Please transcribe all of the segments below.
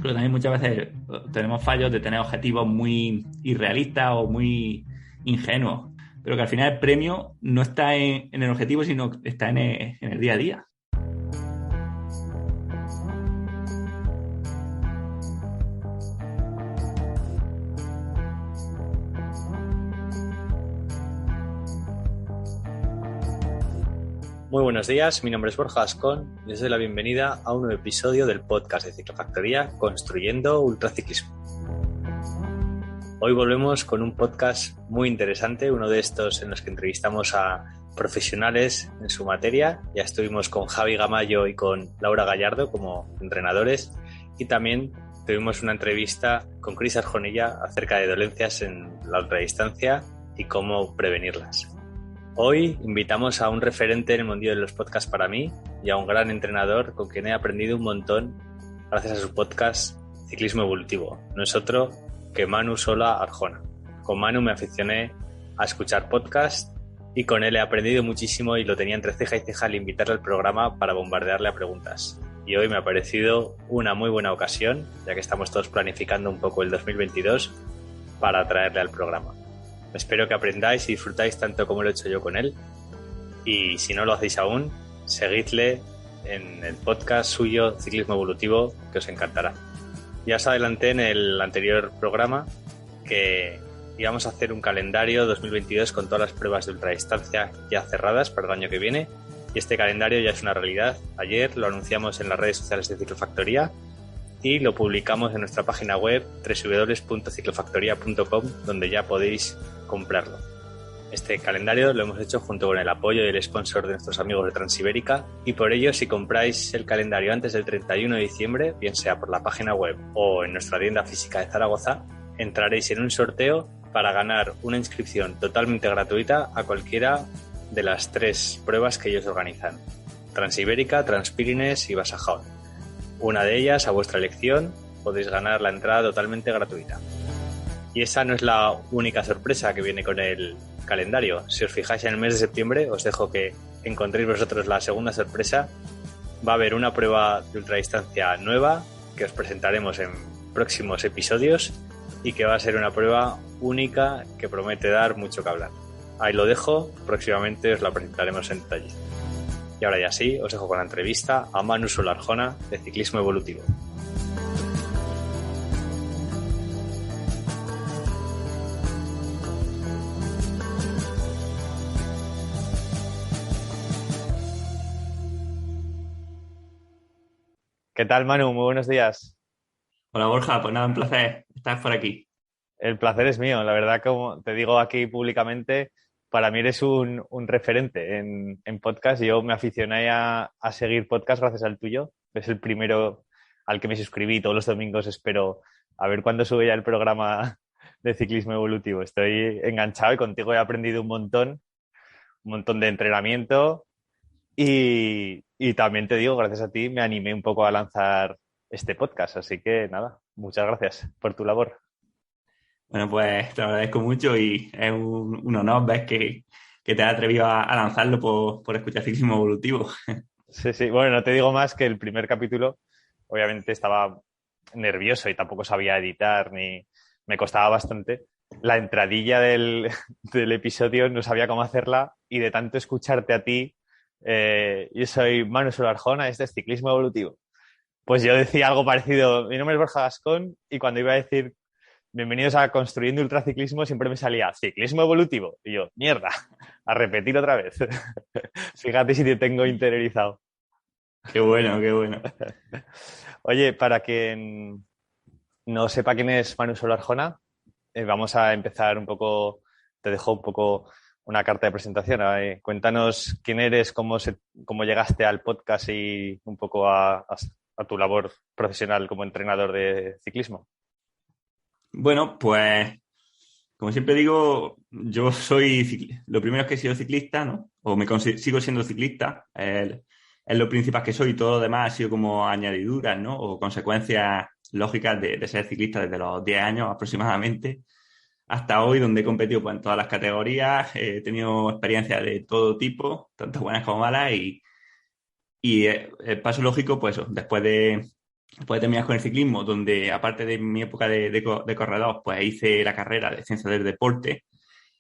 pero también muchas veces tenemos fallos de tener objetivos muy irrealistas o muy ingenuos, pero que al final el premio no está en el objetivo, sino está en el día a día. Muy buenos días, mi nombre es Borja Ascón y les doy la bienvenida a un nuevo episodio del podcast de Ciclofactoría Construyendo Ultraciclismo. Hoy volvemos con un podcast muy interesante, uno de estos en los que entrevistamos a profesionales en su materia. Ya estuvimos con Javi Gamayo y con Laura Gallardo como entrenadores y también tuvimos una entrevista con Cris Arjonilla acerca de dolencias en la ultradistancia y cómo prevenirlas. Hoy invitamos a un referente en el mundo de los podcasts para mí y a un gran entrenador con quien he aprendido un montón gracias a su podcast Ciclismo Evolutivo. No es otro que Manu Sola Arjona. Con Manu me aficioné a escuchar podcasts y con él he aprendido muchísimo y lo tenía entre ceja y ceja al invitarle al programa para bombardearle a preguntas. Y hoy me ha parecido una muy buena ocasión, ya que estamos todos planificando un poco el 2022, para traerle al programa. Espero que aprendáis y disfrutáis tanto como lo he hecho yo con él. Y si no lo hacéis aún, seguidle en el podcast suyo Ciclismo Evolutivo, que os encantará. Ya os adelanté en el anterior programa que íbamos a hacer un calendario 2022 con todas las pruebas de ultradistancia ya cerradas para el año que viene. Y este calendario ya es una realidad. Ayer lo anunciamos en las redes sociales de Ciclofactoría y lo publicamos en nuestra página web www.ciclofactoria.com, donde ya podéis comprarlo. Este calendario lo hemos hecho junto con el apoyo y el sponsor de nuestros amigos de Transibérica, y por ello, si compráis el calendario antes del 31 de diciembre, bien sea por la página web o en nuestra tienda física de Zaragoza, entraréis en un sorteo para ganar una inscripción totalmente gratuita a cualquiera de las 3 pruebas que ellos organizan: Transibérica, Transpirines y Basajaon. Una de ellas, a vuestra elección, podéis ganar la entrada totalmente gratuita. Y esa no es la única sorpresa que viene con el calendario. Si os fijáis en el mes de septiembre, os dejo que encontréis vosotros la segunda sorpresa. Va a haber una prueba de ultradistancia nueva que os presentaremos en próximos episodios y que va a ser una prueba única que promete dar mucho que hablar. Ahí lo dejo, próximamente os la presentaremos en detalle. Y ahora ya sí, os dejo con la entrevista a Manu Sola Arjona de Ciclismo Evolutivo. ¿Qué tal, Manu? Muy buenos días. Hola Borja, pues nada, un placer estar por aquí. El placer es mío. La verdad, como te digo aquí públicamente, para mí eres un referente en podcast. Yo me aficioné a seguir podcast gracias al tuyo. Es el primero al que me suscribí. Todos los domingos espero a ver cuándo sube ya el programa de Ciclismo Evolutivo. Estoy enganchado y contigo he aprendido un montón de entrenamiento y también te digo, gracias a ti me animé un poco a lanzar este podcast. Así que nada, muchas gracias por tu labor. Bueno, pues te lo agradezco mucho y es un honor ver que te has atrevido a lanzarlo por escuchar Ciclismo Evolutivo. Sí, sí. Bueno, no te digo más que el primer capítulo, obviamente estaba nervioso y tampoco sabía editar ni me costaba bastante. La entradilla del episodio no sabía cómo hacerla y de tanto escucharte a ti, yo soy Manu Sola Arjona, este es Ciclismo Evolutivo. Pues yo decía algo parecido, mi nombre es Borja Gascón y cuando iba a decir bienvenidos a Construyendo Ultraciclismo siempre me salía Ciclismo Evolutivo y yo, mierda, a repetir otra vez. Fíjate si te tengo interiorizado. Qué bueno, qué bueno. Oye, para quien no sepa quién es Manu Sola Arjona, vamos a empezar un poco, te dejo un poco una carta de presentación. Cuéntanos quién eres, cómo llegaste al podcast y un poco a tu labor profesional como entrenador de ciclismo. Bueno, pues como siempre digo, yo soy lo primero es que he sido ciclista, ¿no? O sigo siendo ciclista. Es lo principal que soy. Todo lo demás ha sido como añadiduras, ¿no? O consecuencias lógicas de ser ciclista desde los 10 años aproximadamente hasta hoy, donde he competido pues, en todas las categorías. He tenido experiencias de todo tipo, tanto buenas como malas, y el paso lógico, pues eso, después de Después terminas con el ciclismo, donde aparte de mi época de corredor, pues hice la carrera de ciencia del deporte,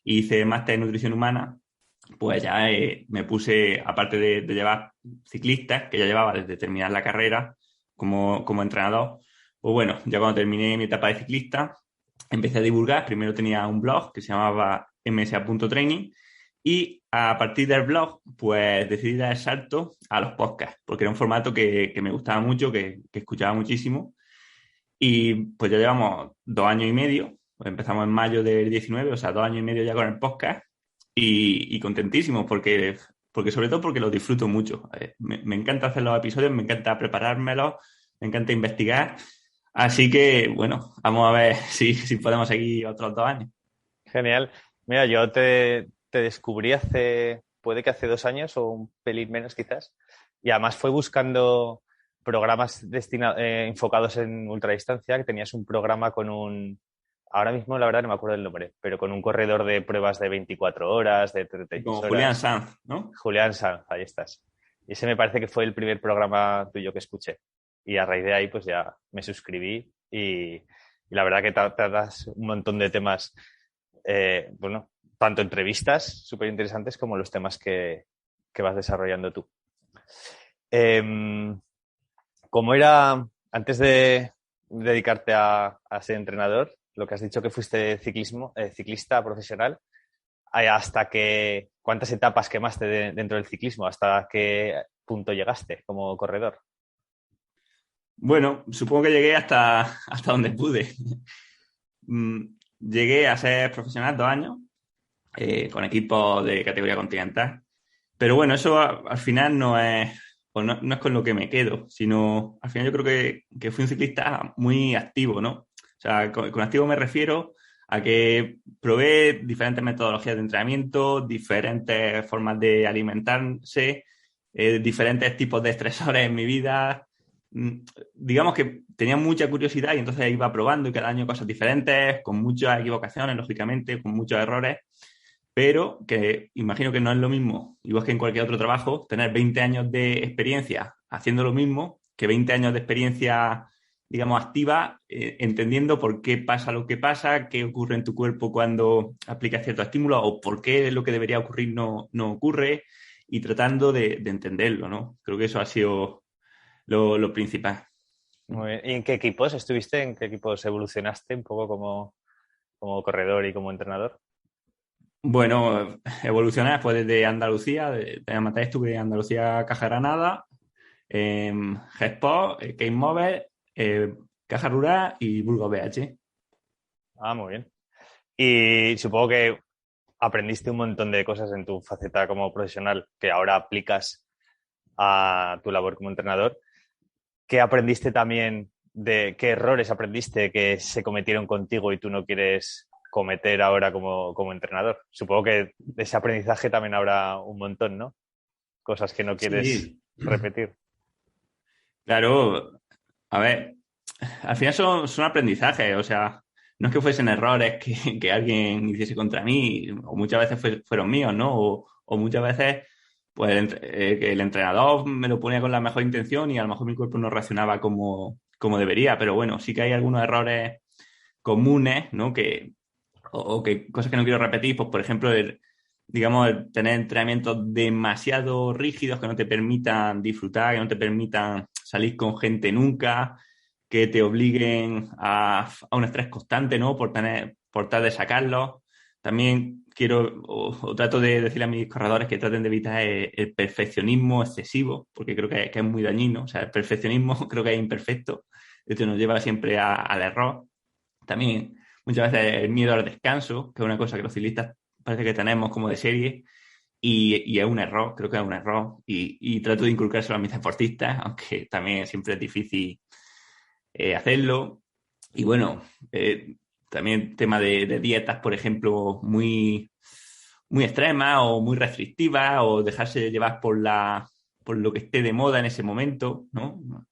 hice máster en nutrición humana, pues ya me puse, aparte de llevar ciclistas, que ya llevaba desde terminar la carrera como entrenador, pues bueno, ya cuando terminé mi etapa de ciclista, empecé a divulgar. Primero tenía un blog que se llamaba msa.training y a partir del blog, pues decidí dar el salto a los podcasts, porque era un formato que me gustaba mucho, que escuchaba muchísimo. Y pues ya llevamos 2 años y medio, pues empezamos en mayo del 19, o sea, 2 años y medio ya con el podcast y contentísimos porque sobre todo porque los disfruto mucho. Me encanta hacer los episodios, me encanta preparármelos, me encanta investigar. Así que, bueno, vamos a ver si podemos seguir otros 2 años. Genial. Mira, yo te descubrí puede que hace 2 años o un pelín menos quizás, y además fue buscando programas enfocados en ultradistancia, que tenías un programa ahora mismo la verdad no me acuerdo del nombre, pero con un corredor de pruebas de 24 horas, de 36 Con Julián horas. Sanz, ¿no? Julián Sanz, ahí estás. Y ese me parece que fue el primer programa tuyo que escuché. Y a raíz de ahí pues ya me suscribí y la verdad que tratas un montón de temas, bueno, tanto entrevistas súper interesantes como los temas que vas desarrollando tú. Como era, antes de dedicarte a ser entrenador, lo que has dicho que fuiste ciclista profesional, ¿cuántas etapas quemaste dentro del ciclismo? ¿Hasta qué punto llegaste como corredor? Bueno, supongo que llegué hasta donde pude. Llegué a ser profesional 2 años con equipos de categoría continental. Pero bueno, eso al final no es, pues no es con lo que me quedo, sino al final yo creo que fui un ciclista muy activo, ¿no? O sea, con activo me refiero a que probé diferentes metodologías de entrenamiento, diferentes formas de alimentarse, diferentes tipos de estresores en mi vida. Digamos que tenía mucha curiosidad y entonces iba probando y cada año cosas diferentes, con muchas equivocaciones, lógicamente, con muchos errores, pero que imagino que no es lo mismo, igual que en cualquier otro trabajo, tener 20 años de experiencia haciendo lo mismo que 20 años de experiencia, digamos, activa, entendiendo por qué pasa lo que pasa, qué ocurre en tu cuerpo cuando aplicas ciertos estímulos o por qué lo que debería ocurrir no ocurre y tratando de entenderlo, ¿no? Creo que eso ha sido lo principal. Muy bien. ¿Y en qué equipos estuviste? ¿En qué equipos evolucionaste un poco como corredor y como entrenador? Bueno, evolucioné después desde Andalucía, de amateur estuve en Andalucía Caja Granada, G-Sport, Game Mobile, Caja Rural y Burgos BH. Ah, muy bien. Y supongo que aprendiste un montón de cosas en tu faceta como profesional que ahora aplicas a tu labor como entrenador. ¿Qué aprendiste también qué errores aprendiste que se cometieron contigo y tú no quieres cometer ahora como entrenador? Supongo que de ese aprendizaje también habrá un montón, ¿no? Cosas que no quieres Sí, repetir. claro, a ver, al final son aprendizajes, o sea, no es que fuesen errores que alguien hiciese contra mí, o muchas veces fueron míos, ¿no? O muchas veces, pues, que el entrenador me lo ponía con la mejor intención y a lo mejor mi cuerpo no reaccionaba como debería, pero bueno, sí que hay algunos errores comunes, ¿no? O que cosas que no quiero repetir, pues, por ejemplo, digamos, el tener entrenamientos demasiado rígidos que no te permitan disfrutar, que no te permitan salir con gente nunca, que te obliguen a un estrés constante, ¿no? Por tal de sacarlo. También quiero o trato de decirle a mis corredores que traten de evitar el perfeccionismo excesivo, porque creo que es muy dañino. O sea, el perfeccionismo creo que es imperfecto. Esto nos lleva siempre al error. También muchas veces el miedo al descanso, que es una cosa que los ciclistas parece que tenemos como de serie, y es un error, creo que es un error. Y trato de inculcárselo a mis deportistas, aunque también siempre es difícil hacerlo. Y bueno, también tema de dietas, por ejemplo, muy extremas o muy restrictivas, o dejarse llevar por lo que esté de moda en ese momento, ¿no?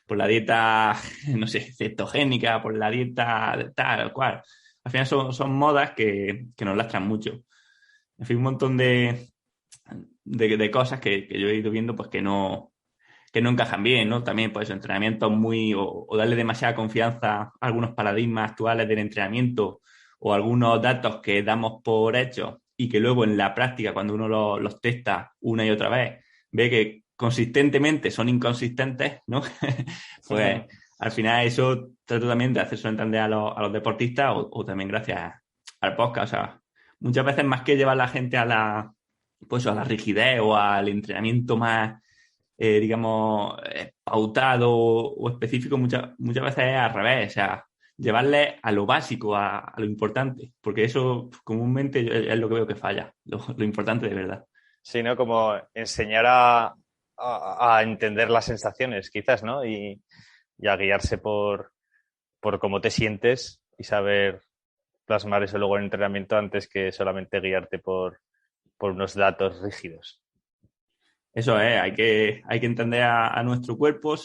Por la dieta, no sé, cetogénica, por la dieta tal cual. Al final son modas que nos lastran mucho. En fin, un montón de cosas que yo he ido viendo pues que no que no encajan bien, ¿no? También, pues, entrenamientos o darle demasiada confianza a algunos paradigmas actuales del entrenamiento o algunos datos que damos por hechos y que luego en la práctica, cuando uno los testa una y otra vez, ve que consistentemente son inconsistentes, ¿no? Pues al final eso trato también de hacerse entender a los deportistas o también gracias al podcast. O sea, muchas veces más que llevar a la gente pues a la rigidez o al entrenamiento más digamos, pautado o específico, muchas veces es al revés, o sea, llevarle a lo básico, a lo importante, porque eso comúnmente es lo que veo que falla, lo importante de verdad. Sí, ¿no? Como enseñar a entender las sensaciones, quizás, ¿no? Y a guiarse por cómo te sientes y saber plasmar eso luego en entrenamiento antes que solamente guiarte por unos datos rígidos. Eso es, hay que entender a nuestro cuerpo,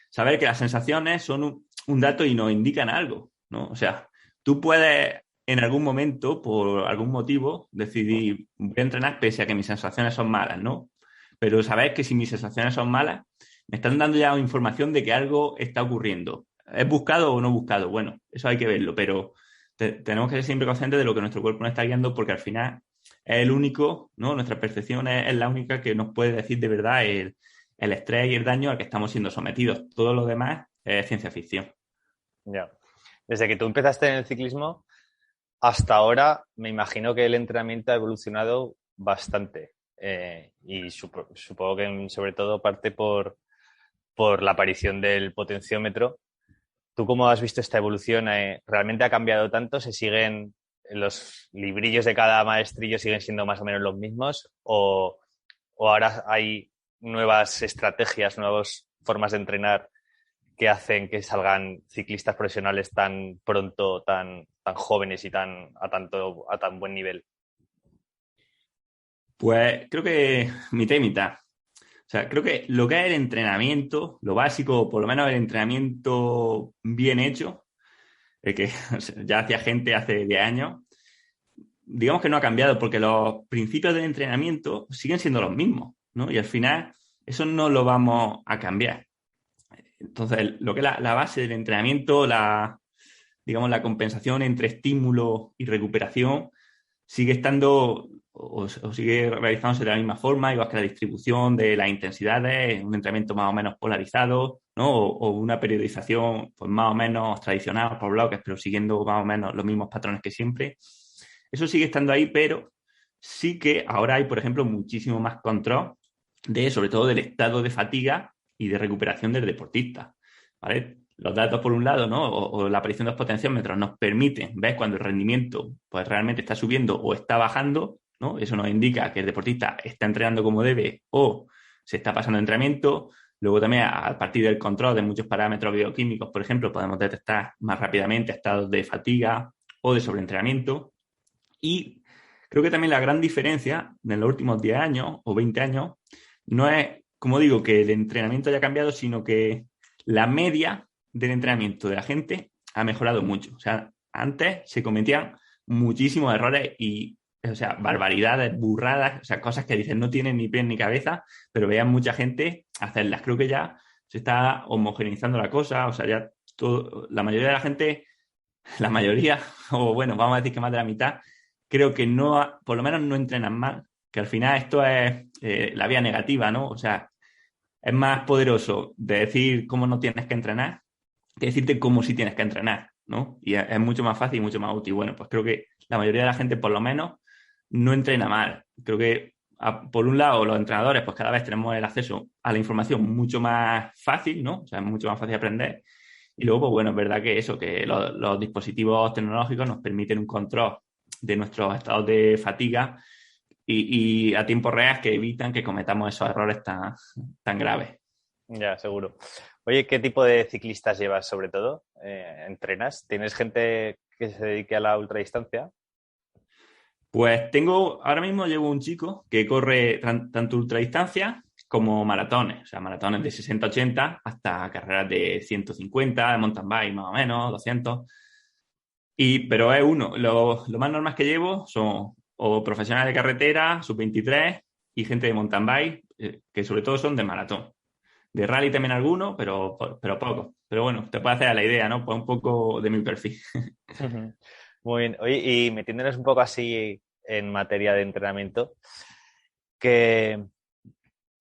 saber que las sensaciones son un dato y nos indican algo, ¿no? O sea, tú puedes en algún momento, por algún motivo, decidir, voy a entrenar pese a que mis sensaciones son malas, ¿no? Pero saber que si mis sensaciones son malas, me están dando ya información de que algo está ocurriendo. ¿Es buscado o no buscado? Bueno, eso hay que verlo, pero tenemos que ser siempre conscientes de lo que nuestro cuerpo nos está guiando porque al final es el único, ¿no? Nuestra percepción es la única que nos puede decir de verdad el estrés y el daño al que estamos siendo sometidos. Todo lo demás es ciencia ficción. Ya. Desde que tú empezaste en el ciclismo hasta ahora, me imagino que el entrenamiento ha evolucionado bastante. Y supongo que sobre todo parte por la aparición del potenciómetro. ¿Tú cómo has visto esta evolución? ¿Realmente ha cambiado tanto? ¿Se siguen los librillos de cada maestrillo siguen siendo más o menos los mismos? ¿O ahora hay nuevas estrategias, nuevas formas de entrenar que hacen que salgan ciclistas profesionales tan pronto, tan jóvenes y a tan buen nivel? Pues creo que mitad y mitad. O sea, creo que lo que es el entrenamiento, lo básico, o por lo menos el entrenamiento bien hecho, el que ya hacía gente hace 10 años, digamos que no ha cambiado porque los principios del entrenamiento siguen siendo los mismos, ¿no? Y al final eso no lo vamos a cambiar. Entonces, lo que es la base del entrenamiento, digamos, la compensación entre estímulo y recuperación sigue estando o sigue realizándose de la misma forma, igual que la distribución de las intensidades, un entrenamiento más o menos polarizado, ¿no? O una periodización pues más o menos tradicional por bloques, pero siguiendo más o menos los mismos patrones que siempre. Eso sigue estando ahí, pero sí que ahora hay, por ejemplo, muchísimo más control sobre todo del estado de fatiga y de recuperación del deportista, ¿vale? Los datos, por un lado, ¿no? O la aparición de los potenciómetros nos permiten ver cuando el rendimiento pues realmente está subiendo o está bajando, ¿no? Eso nos indica que el deportista está entrenando como debe o se está pasando de entrenamiento. Luego también, a partir del control de muchos parámetros bioquímicos, por ejemplo, podemos detectar más rápidamente estados de fatiga o de sobreentrenamiento. Y creo que también la gran diferencia en los últimos 10 años o 20 años no es, como digo, que el entrenamiento haya cambiado, sino que la media del entrenamiento de la gente ha mejorado mucho. O sea, antes se cometían muchísimos errores y, o sea, barbaridades, burradas, o sea, cosas que dicen no tienen ni pies ni cabeza, pero veían mucha gente hacerlas. Creo que ya se está homogeneizando la cosa, o sea, ya la mayoría de la gente, la mayoría, o bueno, vamos a decir que más de la mitad, creo que no, por lo menos no entrenan mal, que al final esto es la vía negativa, ¿no? O sea, es más poderoso de decir cómo no tienes que entrenar que decirte cómo sí tienes que entrenar, ¿no? Y es mucho más fácil y mucho más útil. Bueno, pues creo que la mayoría de la gente, por lo menos, no entrena mal. Creo que, por un lado, los entrenadores, pues cada vez tenemos el acceso a la información mucho más fácil, ¿no? O sea, es mucho más fácil aprender. Y luego, pues bueno, es verdad que eso, que los dispositivos tecnológicos nos permiten un control de nuestros estados de fatiga y a tiempo real que evitan que cometamos esos errores tan graves. Ya, seguro. Oye, ¿qué tipo de ciclistas llevas sobre todo? ¿Entrenas? ¿Tienes gente que se dedique a la ultradistancia? Pues ahora mismo llevo un chico que corre tanto ultradistancia como maratones, o sea, maratones de 60-80 hasta carreras de 150, de mountain bike más o menos, 200. Pero es uno. Lo más normal que llevo son o profesionales de carretera, sub-23 y gente de mountain bike, que sobre todo son de maratón. De rally también alguno, pero poco. Pero bueno, te puedes hacer la idea, ¿no? Pues un poco de mi perfil. Muy bien. Oye, y metiéndonos un poco así en materia de entrenamiento, ¿qué,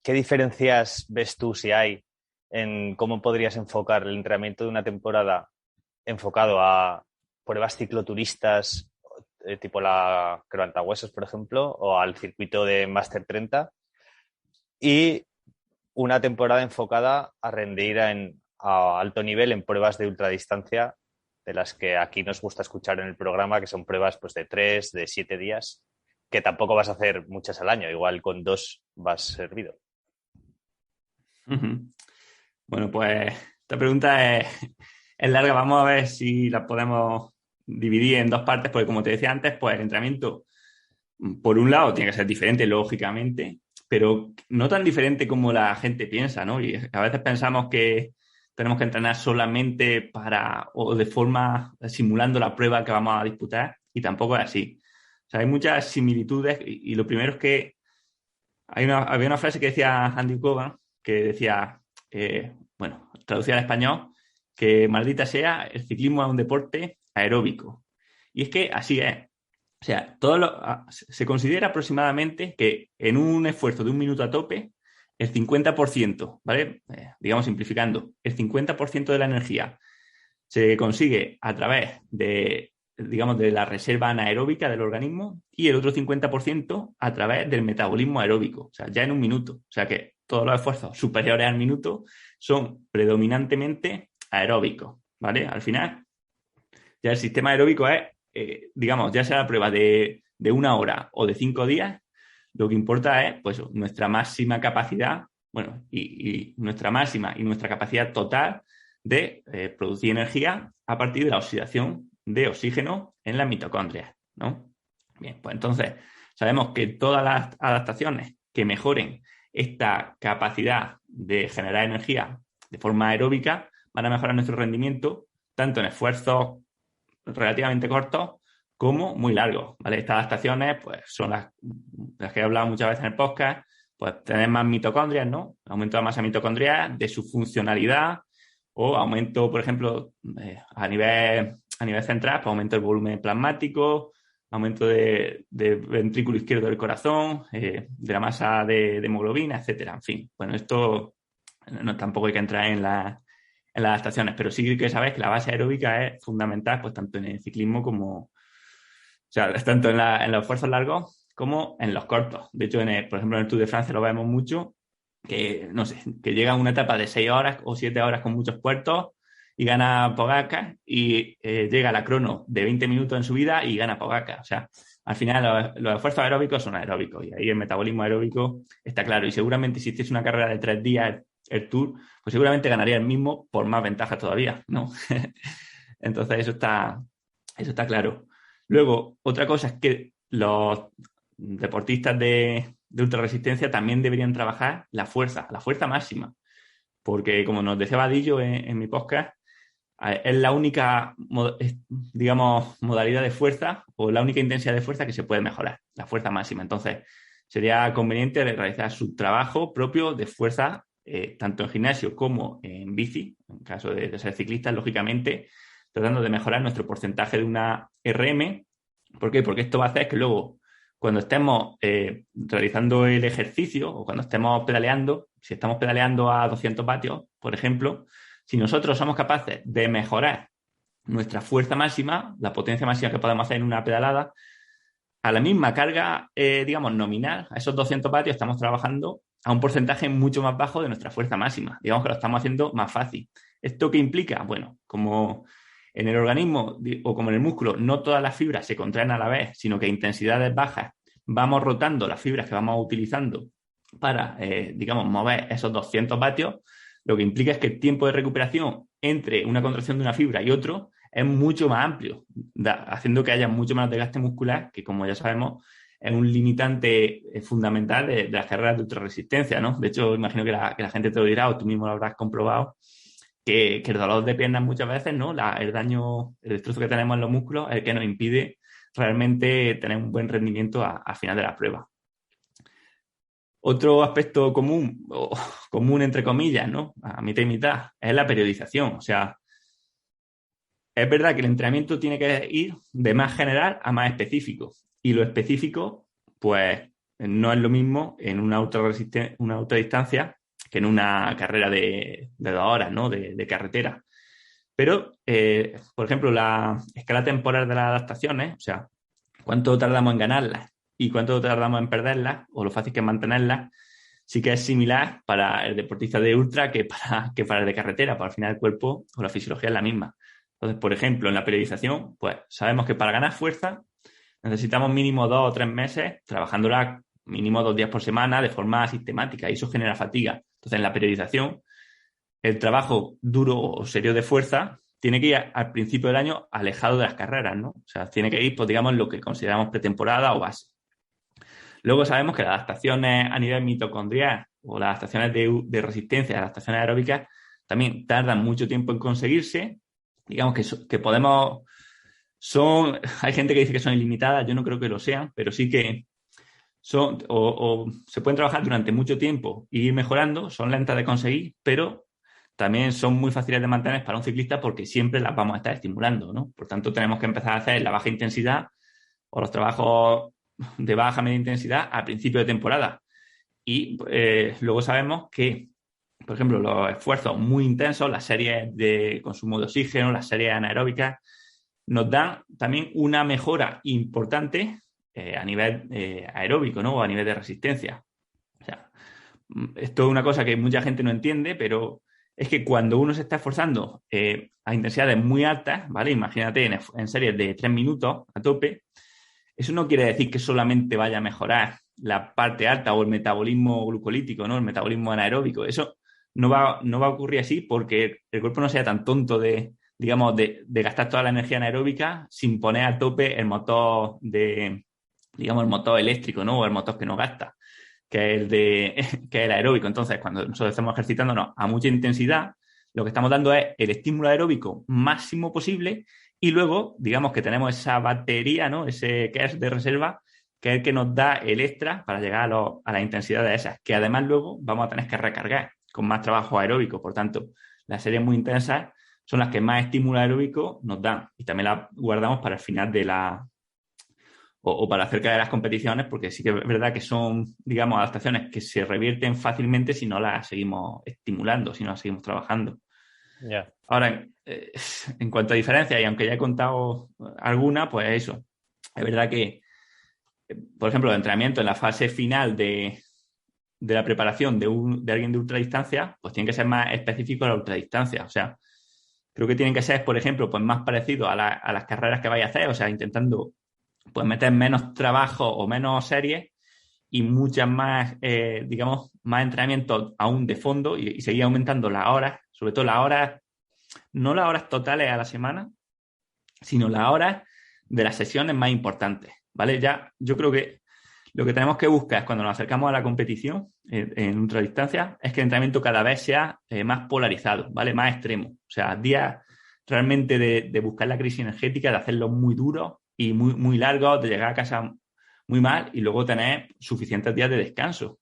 qué diferencias ves tú si hay en cómo podrías enfocar el entrenamiento de una temporada enfocado a pruebas cicloturistas, tipo la Quebrantagüesos, por ejemplo, o al circuito de Master 30, y una temporada enfocada a rendir a alto nivel en pruebas de ultradistancia, de las que aquí nos gusta escuchar en el programa, que son pruebas pues, de 3, de 7 días, que tampoco vas a hacer muchas al año, igual con 2 vas servido. Ujú. Bueno, pues esta pregunta es larga. Vamos a ver si la podemos dividir en dos partes, porque como te decía antes, pues el entrenamiento, por un lado, tiene que ser diferente, lógicamente, pero no tan diferente como la gente piensa, ¿no? Y a veces pensamos que tenemos que entrenar solamente o de forma simulando la prueba que vamos a disputar, y tampoco es así. O sea, hay muchas similitudes, y lo primero es que había una frase que decía Andy Cogan, que decía, bueno, traducida al español, que maldita sea, el ciclismo es un deporte aeróbico. Y es que así es. O sea, se considera aproximadamente que en un esfuerzo de un minuto a tope, el 50%, ¿vale? Digamos simplificando, el 50% de la energía se consigue a través de, digamos, de la reserva anaeróbica del organismo y el otro 50% a través del metabolismo aeróbico, o sea, ya en un minuto. O sea que todos los esfuerzos superiores al minuto son predominantemente aeróbicos, ¿vale? Al final, ya el sistema aeróbico es, digamos, ya sea la prueba de 1 hora o de 5 días, lo que importa es, pues, nuestra máxima capacidad, bueno, y nuestra máxima y nuestra capacidad total de producir energía a partir de la oxidación de oxígeno en las mitocondrias, ¿no? Bien, pues entonces sabemos que todas las adaptaciones que mejoren esta capacidad de generar energía de forma aeróbica van a mejorar nuestro rendimiento tanto en esfuerzos relativamente cortos como muy largos, ¿vale? Estas adaptaciones pues son las que he hablado muchas veces en el podcast, pues tener más mitocondrias, ¿no? Aumento de la masa mitocondrial, de su funcionalidad, o aumento, por ejemplo, a nivel central, pues aumento del volumen plasmático, aumento de ventrículo izquierdo del corazón, de la masa de hemoglobina, etcétera. En fin, bueno, esto no, tampoco hay que entrar en las adaptaciones, pero sí que sabes que la base aeróbica es fundamental, pues tanto en el ciclismo o sea, tanto en los esfuerzos largos como en los cortos. De hecho, por ejemplo, en el Tour de Francia lo vemos mucho, que, no sé, que llega a una etapa de 6 horas o 7 horas con muchos puertos y gana Pogacar, y llega a la crono de 20 minutos en subida y gana Pogacar. O sea, al final los esfuerzos aeróbicos son aeróbicos y ahí el metabolismo aeróbico está claro. Y seguramente si hiciese una carrera de 3 días el Tour, pues seguramente ganaría el mismo por más ventaja todavía, ¿no? Entonces eso está claro. Luego, otra cosa es que los deportistas de ultrarresistencia también deberían trabajar la fuerza máxima, porque como nos decía Vadillo en mi podcast, es la única, digamos, modalidad de fuerza o la única intensidad de fuerza que se puede mejorar, la fuerza máxima. Entonces, sería conveniente realizar su trabajo propio de fuerza, tanto en gimnasio como en bici, en caso de ser ciclistas, lógicamente, tratando de mejorar nuestro porcentaje de una RM. ¿Por qué? Porque esto va a hacer que luego, cuando estemos realizando el ejercicio o cuando estemos pedaleando, si estamos pedaleando a 200 vatios, por ejemplo, si nosotros somos capaces de mejorar nuestra fuerza máxima, la potencia máxima que podemos hacer en una pedalada, a la misma carga, digamos, nominal, a esos 200 vatios, estamos trabajando a un porcentaje mucho más bajo de nuestra fuerza máxima. Digamos que lo estamos haciendo más fácil. ¿Esto qué implica? Bueno, como en el organismo o como en el músculo, no todas las fibras se contraen a la vez, sino que a intensidades bajas vamos rotando las fibras que vamos utilizando para, digamos, mover esos 200 vatios, lo que implica es que el tiempo de recuperación entre una contracción de una fibra y otro es mucho más amplio, haciendo que haya mucho más desgaste muscular, que como ya sabemos es un limitante fundamental de las carreras de ultrarresistencia, ¿no? De hecho, imagino que la gente te lo dirá o tú mismo lo habrás comprobado, que el dolor de piernas muchas veces, ¿no? El daño, el destrozo que tenemos en los músculos es el que nos impide realmente tener un buen rendimiento al final de la prueba. Otro aspecto común, o común entre comillas, ¿no? A mitad y mitad, es la periodización. O sea, es verdad que el entrenamiento tiene que ir de más general a más específico. Y lo específico, pues, no es lo mismo en una ultradistancia que en una carrera de 2 horas, ¿no? De carretera. Pero, por ejemplo, la escala temporal de las adaptaciones, o sea, cuánto tardamos en ganarlas y cuánto tardamos en perderlas, o lo fácil que es mantenerlas, sí que es similar para el deportista de ultra que para el de carretera, para al final el cuerpo o la fisiología es la misma. Entonces, por ejemplo, en la periodización, pues sabemos que para ganar fuerza necesitamos mínimo 2 o 3 meses trabajándola mínimo 2 días por semana de forma sistemática y eso genera fatiga. Entonces, en la periodización, el trabajo duro o serio de fuerza tiene que ir al principio del año alejado de las carreras, ¿no? O sea, tiene que ir, pues digamos, lo que consideramos pretemporada o base. Luego sabemos que las adaptaciones a nivel mitocondrial o las adaptaciones de resistencia, las adaptaciones aeróbicas, también tardan mucho tiempo en conseguirse. Digamos que podemos... hay gente que dice que son ilimitadas, yo no creo que lo sean, pero sí que son o se pueden trabajar durante mucho tiempo e ir mejorando, son lentas de conseguir, pero también son muy fáciles de mantener para un ciclista porque siempre las vamos a estar estimulando, ¿no? Por tanto, tenemos que empezar a hacer la baja intensidad o los trabajos de baja media intensidad al principio de temporada. Y luego sabemos que, por ejemplo, los esfuerzos muy intensos, las series de consumo de oxígeno, las series anaeróbicas, nos dan también una mejora importante a nivel aeróbico, ¿no? O a nivel de resistencia. O sea, esto es una cosa que mucha gente no entiende, pero es que cuando uno se está esforzando a intensidades muy altas, ¿vale? Imagínate en series de 3 minutos a tope, eso no quiere decir que solamente vaya a mejorar la parte alta o el metabolismo glucolítico, ¿no? El metabolismo anaeróbico. Eso no va a ocurrir así porque el cuerpo no sea tan tonto de gastar toda la energía anaeróbica sin poner a tope el motor el motor eléctrico, ¿no? O el motor que no gasta, que es que es el aeróbico. Entonces, cuando nosotros estamos ejercitándonos a mucha intensidad, lo que estamos dando es el estímulo aeróbico máximo posible y luego, digamos que tenemos esa batería, ¿no? Ese que es de reserva, que es el que nos da el extra para llegar a las intensidades esas, que además luego vamos a tener que recargar con más trabajo aeróbico. Por tanto, las series muy intensas son las que más estímulo aeróbico nos dan y también las guardamos para el final de o para cerca de las competiciones, porque sí que es verdad que son, digamos, adaptaciones que se revierten fácilmente si no las seguimos estimulando, si no las seguimos trabajando. Yeah. Ahora, en cuanto a diferencias, y aunque ya he contado alguna, pues eso. Es verdad que, por ejemplo, el entrenamiento en la fase final de la preparación de alguien de ultradistancia, pues tiene que ser más específico a la ultradistancia. O sea, creo que tienen que ser, por ejemplo, pues más parecidos a las carreras que vaya a hacer, o sea, intentando pues meter menos trabajo o menos series y muchas más, digamos, más entrenamiento aún de fondo y seguir aumentando las horas, sobre todo las horas, no las horas totales a la semana, sino las horas de las sesiones más importantes, ¿vale? Ya yo creo que lo que tenemos que buscar cuando nos acercamos a la competición en ultradistancia es que el entrenamiento cada vez sea más polarizado, ¿vale? Más extremo. O sea, días realmente de buscar la crisis energética, de hacerlo muy duro y muy, muy largo, de llegar a casa muy mal y luego tener suficientes días de descanso.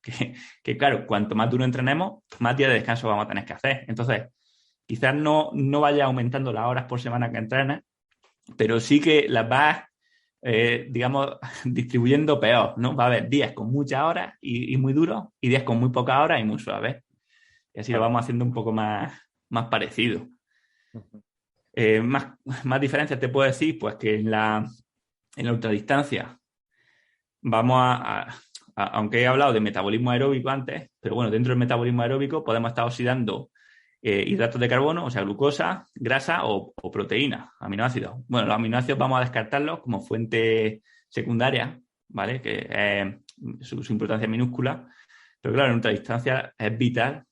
Que claro, cuanto más duro entrenemos, más días de descanso vamos a tener que hacer. Entonces, quizás no vaya aumentando las horas por semana que entrenes, pero sí que las vas, digamos, distribuyendo peor, ¿no? Va a haber días con muchas horas y muy duros y días con muy pocas horas y muy suaves. Y así lo vamos haciendo un poco más parecido. Más diferencias te puedo decir, pues que en la ultradistancia vamos aunque he hablado de metabolismo aeróbico antes, pero bueno, dentro del metabolismo aeróbico podemos estar oxidando hidratos de carbono, o sea, glucosa, grasa o proteínas, aminoácidos. Bueno, los aminoácidos vamos a descartarlos como fuente secundaria, ¿vale? Que es su importancia minúscula, pero claro, en ultradistancia es vital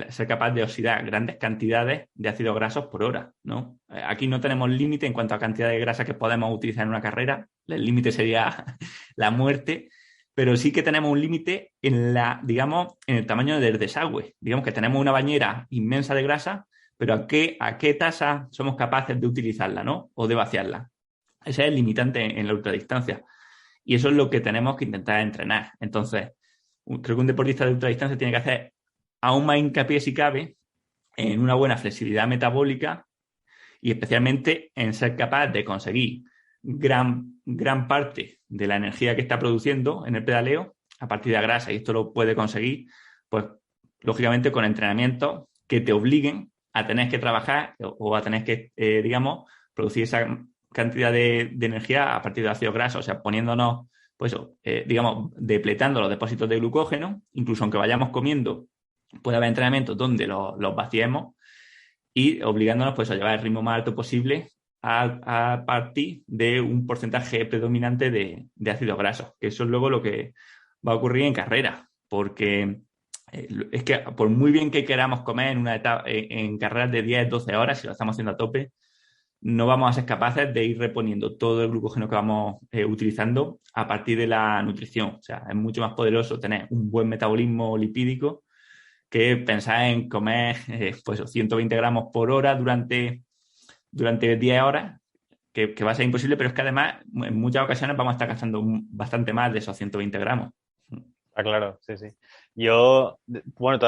ser capaz de oxidar grandes cantidades de ácidos grasos por hora, ¿no? Aquí no tenemos límite en cuanto a cantidad de grasa que podemos utilizar en una carrera. El límite sería la muerte, pero sí que tenemos un límite digamos, en el tamaño del desagüe. Digamos que tenemos una bañera inmensa de grasa, pero ¿a qué tasa somos capaces de utilizarla, ¿no? O de vaciarla. Ese es el limitante en la ultradistancia. Y eso es lo que tenemos que intentar entrenar. Entonces, creo que un deportista de ultradistancia tiene que hacer aún más hincapié, si cabe, en una buena flexibilidad metabólica y especialmente en ser capaz de conseguir gran parte de la energía que está produciendo en el pedaleo a partir de la grasa. Y esto lo puede conseguir, pues, lógicamente, con entrenamientos que te obliguen a tener que trabajar o a tener que, digamos, producir esa cantidad de energía a partir de ácidos grasos, o sea, poniéndonos, pues, digamos, depletando los depósitos de glucógeno, incluso aunque vayamos comiendo, puede haber entrenamientos donde los vaciemos y obligándonos, pues, a llevar el ritmo más alto posible a partir de un porcentaje predominante de ácidos grasos, que eso es luego lo que va a ocurrir en carrera, porque es que por muy bien que queramos comer en una etapa, en carreras de 10, 12 horas, si lo estamos haciendo a tope, no vamos a ser capaces de ir reponiendo todo el glucógeno que vamos utilizando a partir de la nutrición. O sea, es mucho más poderoso tener un buen metabolismo lipídico que pensar en comer pues 120 gramos por hora durante 10 horas, que va a ser imposible, pero es que además en muchas ocasiones vamos a estar gastando bastante más de esos 120 gramos. Ah, claro, sí, sí. Yo, bueno,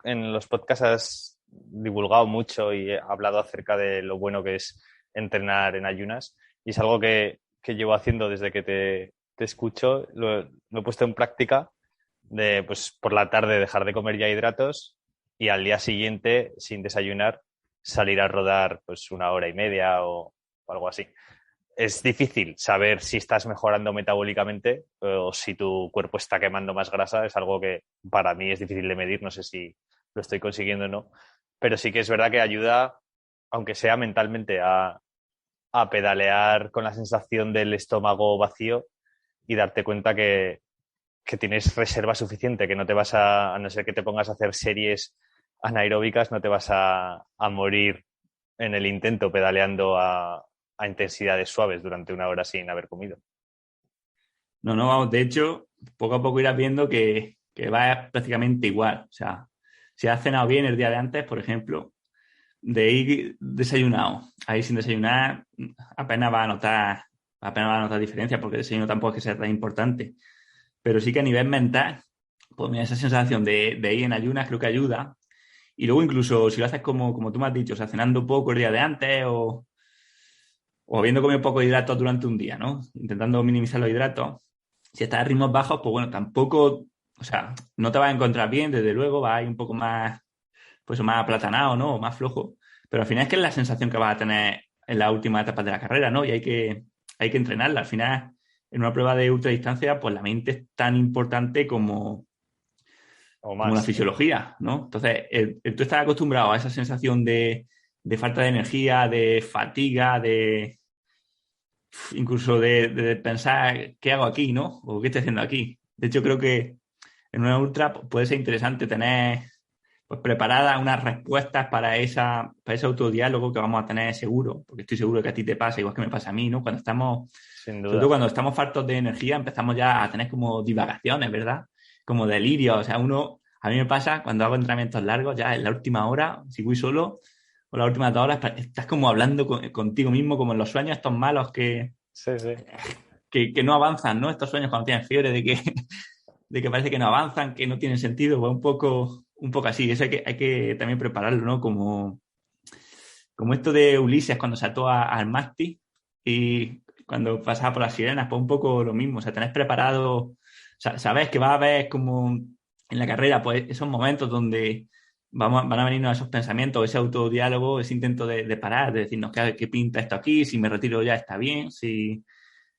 en los podcasts has divulgado mucho y he hablado acerca de lo bueno que es entrenar en ayunas y es algo que llevo haciendo desde que te escucho. Lo he puesto en práctica de, pues, por la tarde dejar de comer ya hidratos y al día siguiente, sin desayunar, salir a rodar pues 1 hora y media o algo así. Es difícil saber si estás mejorando metabólicamente o si tu cuerpo está quemando más grasa. Es algo que para mí es difícil de medir. No sé si lo estoy consiguiendo o no. Pero sí que es verdad que ayuda, aunque sea mentalmente, a pedalear con la sensación del estómago vacío y darte cuenta que tienes reserva suficiente, que no te vas a no ser que te pongas a hacer series anaeróbicas, no te vas a morir en el intento pedaleando a intensidades suaves durante 1 hora sin haber comido. No, no, vamos, de hecho, poco a poco irás viendo que va prácticamente igual. O sea, si has cenado bien el día de antes, por ejemplo, de ir desayunado a ir sin desayunar, apenas va a notar diferencia, porque el desayuno tampoco es que sea tan importante. Pero sí que a nivel mental, pues mira, esa sensación de ir en ayunas creo que ayuda. Y luego incluso si lo haces como tú me has dicho, o sea, cenando poco el día de antes o habiendo comido poco de hidratos durante un día, ¿no? Intentando minimizar los hidratos. Si estás a ritmos bajos, pues bueno, tampoco, o sea, no te vas a encontrar bien, desde luego, vas a ir un poco más, pues más aplatanado, ¿no? O más flojo. Pero al final es que es la sensación que vas a tener en las últimas etapas de la carrera, ¿no? Y hay que entrenarla. Al final, en una prueba de ultradistancia, pues la mente es tan importante O como la más. fisiología, ¿no? Entonces, tú estás acostumbrado a esa sensación de falta de energía, de fatiga, incluso de pensar qué hago aquí, ¿no? O qué estoy haciendo aquí. De hecho, creo que en una ultra puede ser interesante tener pues preparadas unas respuestas para ese autodiálogo que vamos a tener seguro, porque estoy seguro que a ti te pasa, igual que me pasa a mí, ¿no? Sin Sobre todo duda. cuando estamos fartos de energía, empezamos ya a tener como divagaciones, ¿verdad? Como delirio. O sea, a mí me pasa cuando hago entrenamientos largos, ya en la última hora, si voy solo, o las últimas 2 horas, estás como hablando contigo mismo, como en los sueños estos malos Sí, sí. que no avanzan, ¿no? Estos sueños cuando tienes fiebre de que parece que no avanzan, que no tienen sentido, pues un poco así. Eso hay que también prepararlo, ¿no? Como esto de Ulises cuando saltó al mástil y cuando pasaba por las sirenas, pues un poco lo mismo. O sea, tenés preparado, sabes que va a haber como en la carrera, pues esos momentos donde van a venirnos esos pensamientos, ese autodiálogo, ese intento de parar, de decirnos qué pinta esto aquí, si me retiro ya está bien, si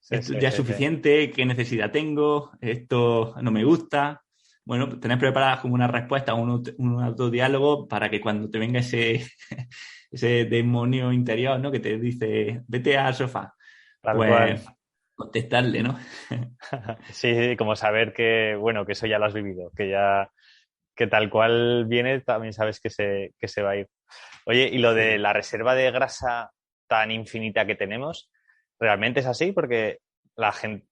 Sí, esto sí, ya es sí, sí. suficiente, qué necesidad tengo, esto no me gusta. Bueno, tenés preparadas como una respuesta, un autodiálogo para que cuando te venga ese demonio interior, ¿no? Que te dice, vete al sofá, Tal cual. pues contestarle, ¿no? Sí, sí, como saber que, bueno, que eso ya lo has vivido, que tal cual viene, también sabes que se va a ir. Oye, y lo de Sí. la reserva de grasa tan infinita que tenemos, ¿realmente es así? Porque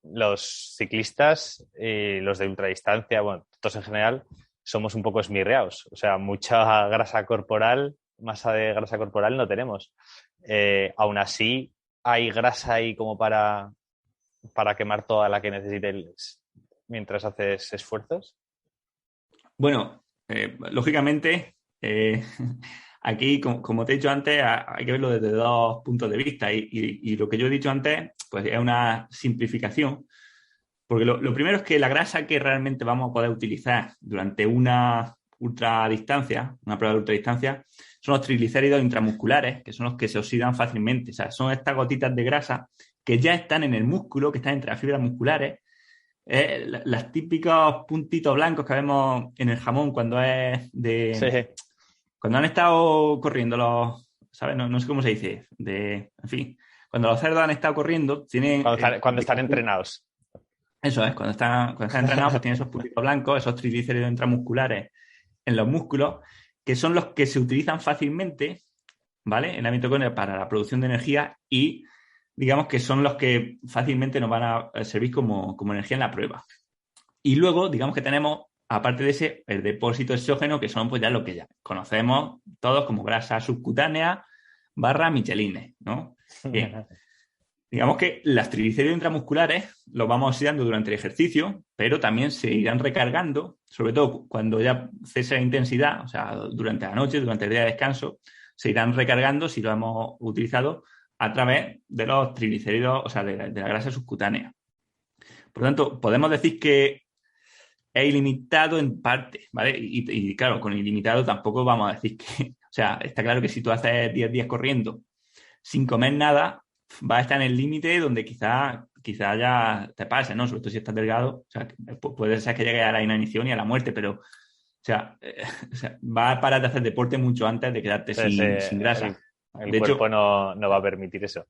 los ciclistas y los de ultradistancia, bueno, todos en general, somos un poco esmirreados. O sea, mucha grasa corporal, masa de grasa corporal no tenemos. Aún así, hay grasa ahí como para quemar toda la que necesites mientras haces esfuerzos. Bueno, lógicamente, aquí, como te he dicho antes, hay que verlo desde dos puntos de vista y lo que yo he dicho antes, pues es una simplificación, porque lo primero es que la grasa que realmente vamos a poder utilizar durante una ultradistancia, una prueba de ultradistancia, son los triglicéridos intramusculares, que son los que se oxidan fácilmente. O sea, son estas gotitas de grasa que ya están en el músculo, que están entre las fibras musculares, las típicos puntitos blancos que vemos en el jamón cuando es Sí, cuando han estado corriendo ¿sabes? No sé cómo se dice, en fin, cuando los cerdos han estado corriendo, tienen, cuando están entrenados. eso es, cuando están entrenados, pues tienen esos puntitos blancos, esos triglicéridos intramusculares en los músculos, que son los que se utilizan fácilmente, ¿vale? En la mitocondria para la producción de energía y digamos que son los que fácilmente nos van a servir como energía en la prueba. Y luego, digamos que tenemos, aparte de ese, el depósito exógeno, que son pues ya lo que ya conocemos todos como grasa subcutánea / michelines, ¿no? Bien. Digamos que las triglicéridos intramusculares los vamos oxidando durante el ejercicio, pero también se irán recargando, sobre todo cuando ya cese la intensidad, o sea, durante la noche, durante el día de descanso, se irán recargando si lo hemos utilizado a través de los triglicéridos, o sea, de la grasa subcutánea. Por lo tanto, podemos decir que es ilimitado en parte, ¿vale? Y claro, con ilimitado tampoco vamos a decir que, o sea, está claro que si tú haces 10 días corriendo sin comer nada, va a estar en el límite donde quizá ya te pase, ¿no? Sobre todo si estás delgado, o sea, puede ser que llegue a la inanición y a la muerte, pero, o sea va a parar de hacer deporte mucho antes de quedarte sin grasa. El De cuerpo hecho, no va a permitir eso.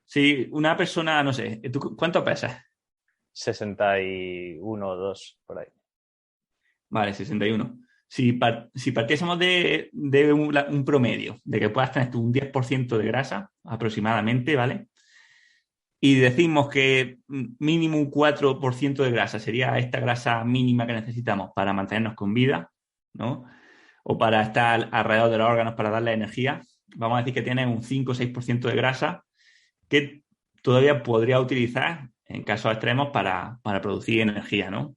si una persona, no sé, ¿tú cuánto pesas? 61 o 2 por ahí. Vale, 61. Si partiésemos de un promedio, de que puedas tener tú un 10% de grasa aproximadamente, ¿vale? Y decimos que mínimo un 4% de grasa sería esta grasa mínima que necesitamos para mantenernos con vida, ¿no? O para estar alrededor de los órganos para darle energía. Vamos a decir que tienes un 5 o 6% de grasa que todavía podría utilizar en casos extremos para producir energía, ¿no?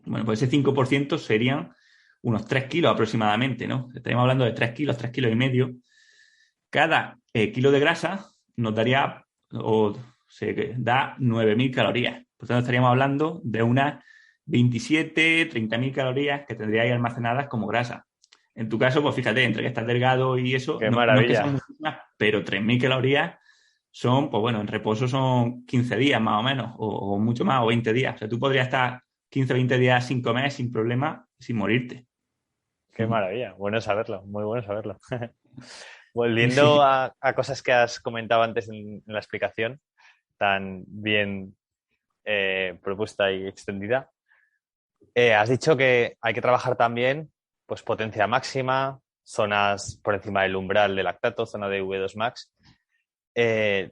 Bueno, pues ese 5% serían unos 3 kilos aproximadamente, ¿no? Estaríamos hablando de 3 kilos y medio. Cada kilo de grasa nos daría o se da 9.000 calorías. Por tanto, estaríamos hablando de unas 27, 30.000 calorías que tendríais almacenadas como grasa. En tu caso, pues fíjate, entre que estás delgado y eso, ¡Qué no es que maravilla! sean muchísimas, pero 3.000 calorías son, pues bueno, en reposo son 15 días más o menos, o mucho más, o 20 días. O sea, tú podrías estar 15 o 20 días sin comer, sin problema, sin morirte. ¡Qué maravilla! Bueno saberlo, muy bueno saberlo. Volviendo Sí. a cosas que has comentado antes en la explicación, tan bien propuesta y extendida, has dicho que hay que trabajar también pues, potencia máxima, zonas por encima del umbral de lactato, zona de V2 max.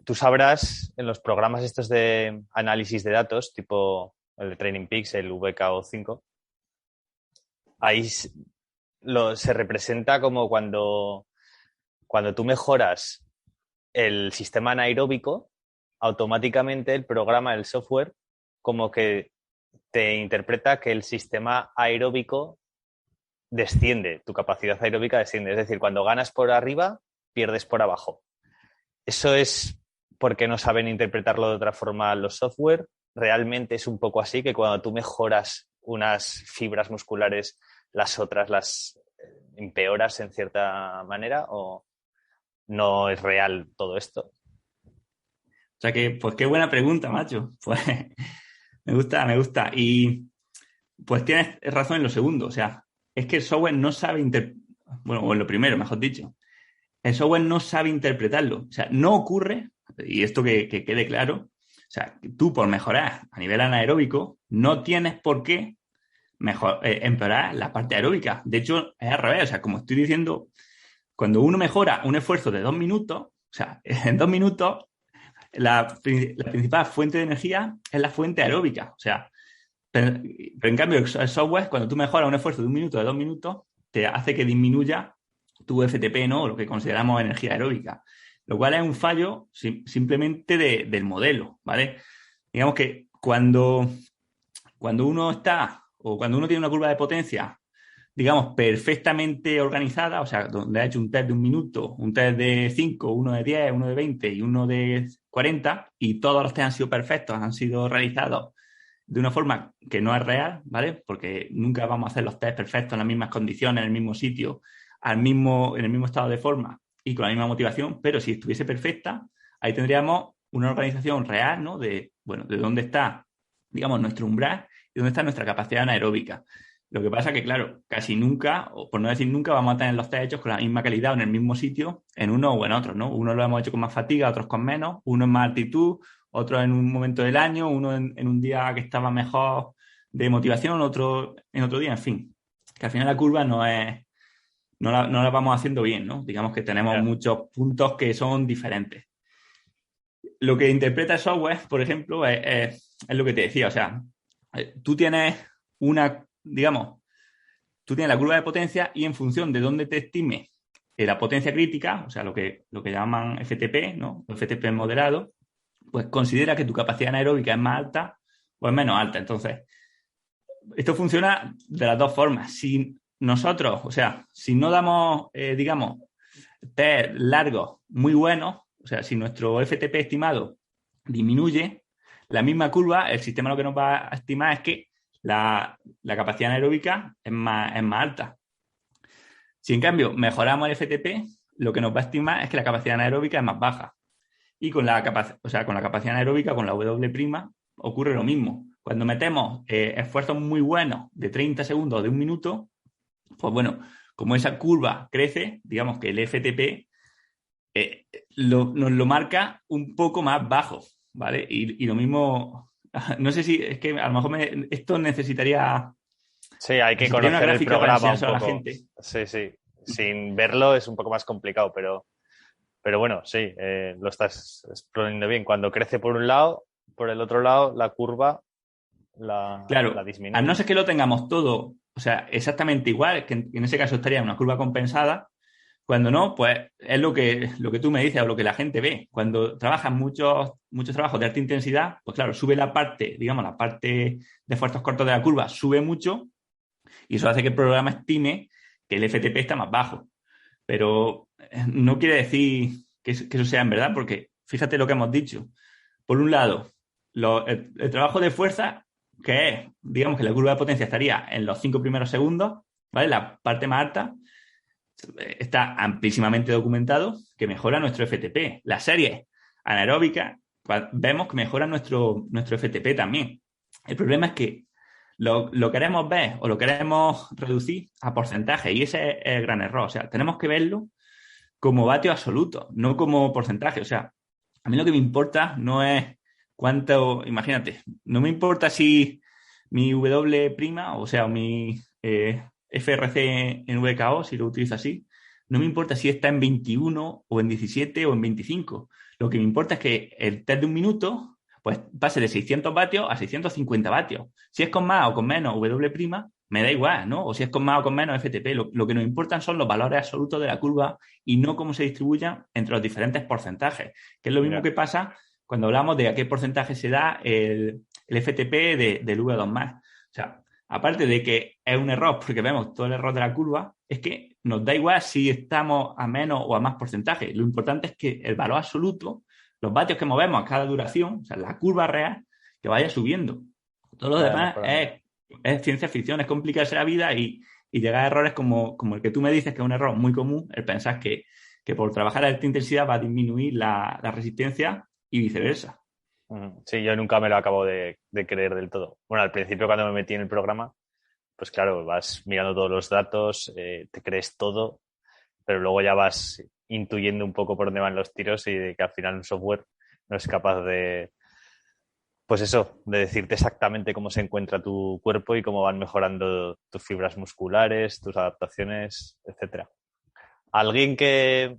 Tú sabrás en los programas estos de análisis de datos, tipo el de Training Peaks, el VKO5, ahí se representa como cuando tú mejoras el sistema anaeróbico, automáticamente el programa, el software, como que te interpreta que el sistema aeróbico desciende, tu capacidad aeróbica desciende. Es decir, cuando ganas por arriba, pierdes por abajo. Eso es porque no saben interpretarlo de otra forma los software. Realmente es un poco así, que cuando tú mejoras unas fibras musculares, las otras las empeoras en cierta manera, o no es real todo esto. O sea que, pues qué buena pregunta, macho. Pues me gusta. Y pues tienes razón en lo segundo. O sea, es que el software no sabe bueno, o en lo primero, mejor dicho. El software no sabe interpretarlo. O sea, no ocurre, y esto que quede claro, o sea, tú por mejorar a nivel anaeróbico no tienes por qué empeorar la parte aeróbica. De hecho, es al revés. O sea, como estoy diciendo, cuando uno mejora un esfuerzo de 2 minutos, o sea, en 2 minutos, la principal fuente de energía es la fuente aeróbica. O sea, pero en cambio, el software, cuando tú mejoras un esfuerzo de 1 minuto, de 2 minutos, te hace que disminuya tu FTP, ¿no? O lo que consideramos energía aeróbica. Lo cual es un fallo simplemente del modelo, ¿vale? Digamos que cuando uno está, o cuando uno tiene una curva de potencia digamos, perfectamente organizada, o sea, donde ha hecho un test de 1 minuto, un test de 5, uno de 10, uno de 20 y uno de 40, y todos los test han sido perfectos, han sido realizados de una forma que no es real, ¿vale? Porque nunca vamos a hacer los test perfectos en las mismas condiciones, en el mismo sitio, en el mismo estado de forma y con la misma motivación, pero si estuviese perfecta, ahí tendríamos una organización real, ¿no? De, bueno, de dónde está, digamos, nuestro umbral y dónde está nuestra capacidad anaeróbica. Lo que pasa que, claro, casi nunca, o por no decir nunca, vamos a tener los test hechos con la misma calidad o en el mismo sitio, en uno o en otro, ¿no? Uno lo hemos hecho con más fatiga, otros con menos, uno en más altitud, otro en un momento del año, uno en un día que estaba mejor de motivación, otro en otro día, en fin. Que al final la curva no la vamos haciendo bien, ¿no? Digamos que tenemos Ya. muchos puntos que son diferentes. Lo que interpreta el software, por ejemplo, es lo que te decía, o sea, tú tienes digamos, tú tienes la curva de potencia y en función de dónde te estime la potencia crítica, o sea, lo que llaman FTP, ¿no? FTP moderado, pues considera que tu capacidad anaeróbica es más alta o es menos alta. Entonces, esto funciona de las dos formas. Si nosotros, o sea, si no damos, digamos, test largos muy buenos, o sea, si nuestro FTP estimado disminuye, la misma curva, el sistema lo que nos va a estimar es que la capacidad anaeróbica es más alta. Si en cambio mejoramos el FTP, lo que nos va a estimar es que la capacidad anaeróbica es más baja. Y con la capacidad anaeróbica, con la W', ocurre lo mismo. Cuando metemos esfuerzos muy buenos de 30 segundos o de 1 minuto, pues bueno, como esa curva crece, digamos que el FTP nos lo marca un poco más bajo, ¿vale? Y lo mismo, no sé si es que a lo mejor esto Sí, hay que necesitaría una conocer el gráfica para programa un enseñárselo a la poco. gente. Sí, sí. Sin verlo es un poco más complicado, pero bueno, sí, lo estás exponiendo bien. Cuando crece por un lado, por el otro lado, la curva la Claro, a no disminuye. ser que lo tengamos todo, o sea, exactamente igual, que en ese caso estaría una curva compensada. Cuando no, pues es lo que tú me dices o lo que la gente ve. Cuando trabajas muchos trabajos de alta intensidad, pues claro, sube la parte, digamos, la parte de esfuerzos cortos de la curva sube mucho y eso hace que el programa estime que el FTP está más bajo. Pero no quiere decir que eso sea en verdad, porque fíjate lo que hemos dicho. Por un lado, el trabajo de fuerza, que es, digamos que la curva de potencia estaría en los 5 primeros segundos, ¿vale? La parte más alta, está amplísimamente documentado que mejora nuestro FTP. Las series anaeróbicas vemos que mejoran nuestro FTP también. El problema es que lo queremos ver o lo queremos reducir a porcentaje y ese es el gran error. O sea, tenemos que verlo como vatio absoluto, no como porcentaje. O sea, a mí lo que me importa no es cuánto, imagínate, no me importa si mi W', o sea, mi FRC en VKO, si lo utilizo así, no me importa si está en 21 o en 17 o en 25. Lo que me importa es que el test de 1 minuto pues pase de 600 vatios a 650 vatios. Si es con más o con menos W', me da igual, ¿no? O si es con más o con menos FTP. Lo que nos importan son los valores absolutos de la curva y no cómo se distribuyan entre los diferentes porcentajes, que es lo mismo Ya. que pasa cuando hablamos de a qué porcentaje se da el FTP del V2+. O sea, aparte de que es un error porque vemos todo el error de la curva, es que nos da igual si estamos a menos o a más porcentaje. Lo importante es que el valor absoluto, los vatios que movemos a cada duración, o sea, la curva real, que vaya subiendo. Todo lo Vaya demás mejorando. es ciencia ficción, es complicarse la vida y llegar a errores como el que tú me dices, que es un error muy común, el pensar que por trabajar a alta intensidad va a disminuir la resistencia y viceversa. Sí, yo nunca me lo acabo de creer del todo. Bueno, al principio cuando me metí en el programa, pues claro, vas mirando todos los datos, te crees todo, pero luego ya vas intuyendo un poco por dónde van los tiros y de que al final un software no es capaz de, pues eso, de decirte exactamente cómo se encuentra tu cuerpo y cómo van mejorando tus fibras musculares, tus adaptaciones, etcétera. Alguien que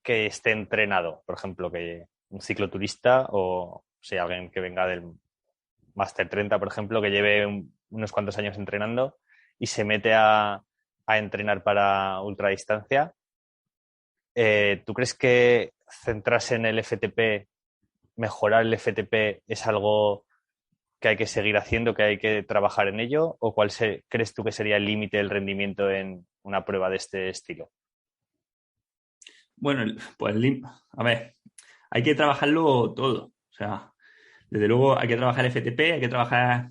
esté entrenado, por ejemplo, que un cicloturista o sea, alguien que venga del Master 30, por ejemplo, que lleve unos cuantos años entrenando y se mete a entrenar para ultradistancia, ¿tú crees que centrarse en el FTP, mejorar el FTP, es algo que hay que seguir haciendo, que hay que trabajar en ello? ¿O crees tú que sería el límite del rendimiento en una prueba de este estilo? Bueno, pues a ver, hay que trabajarlo todo. O sea, desde luego hay que trabajar el FTP, hay que trabajar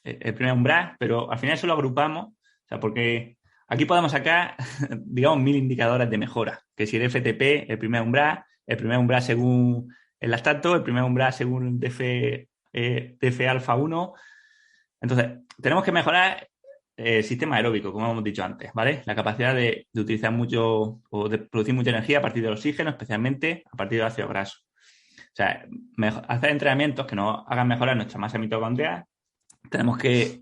el primer umbral, pero al final eso lo agrupamos, o sea, porque aquí podemos sacar, digamos, 1000 indicadores de mejora, que si el FTP, el primer umbral según el lactato, el primer umbral según el DF alfa 1. Entonces, tenemos que mejorar el sistema aeróbico, como hemos dicho antes, ¿vale? La capacidad de utilizar mucho o de producir mucha energía a partir del oxígeno, especialmente a partir del ácido graso. O sea, hacer entrenamientos que nos hagan mejorar nuestra masa mitocondrial. Tenemos que,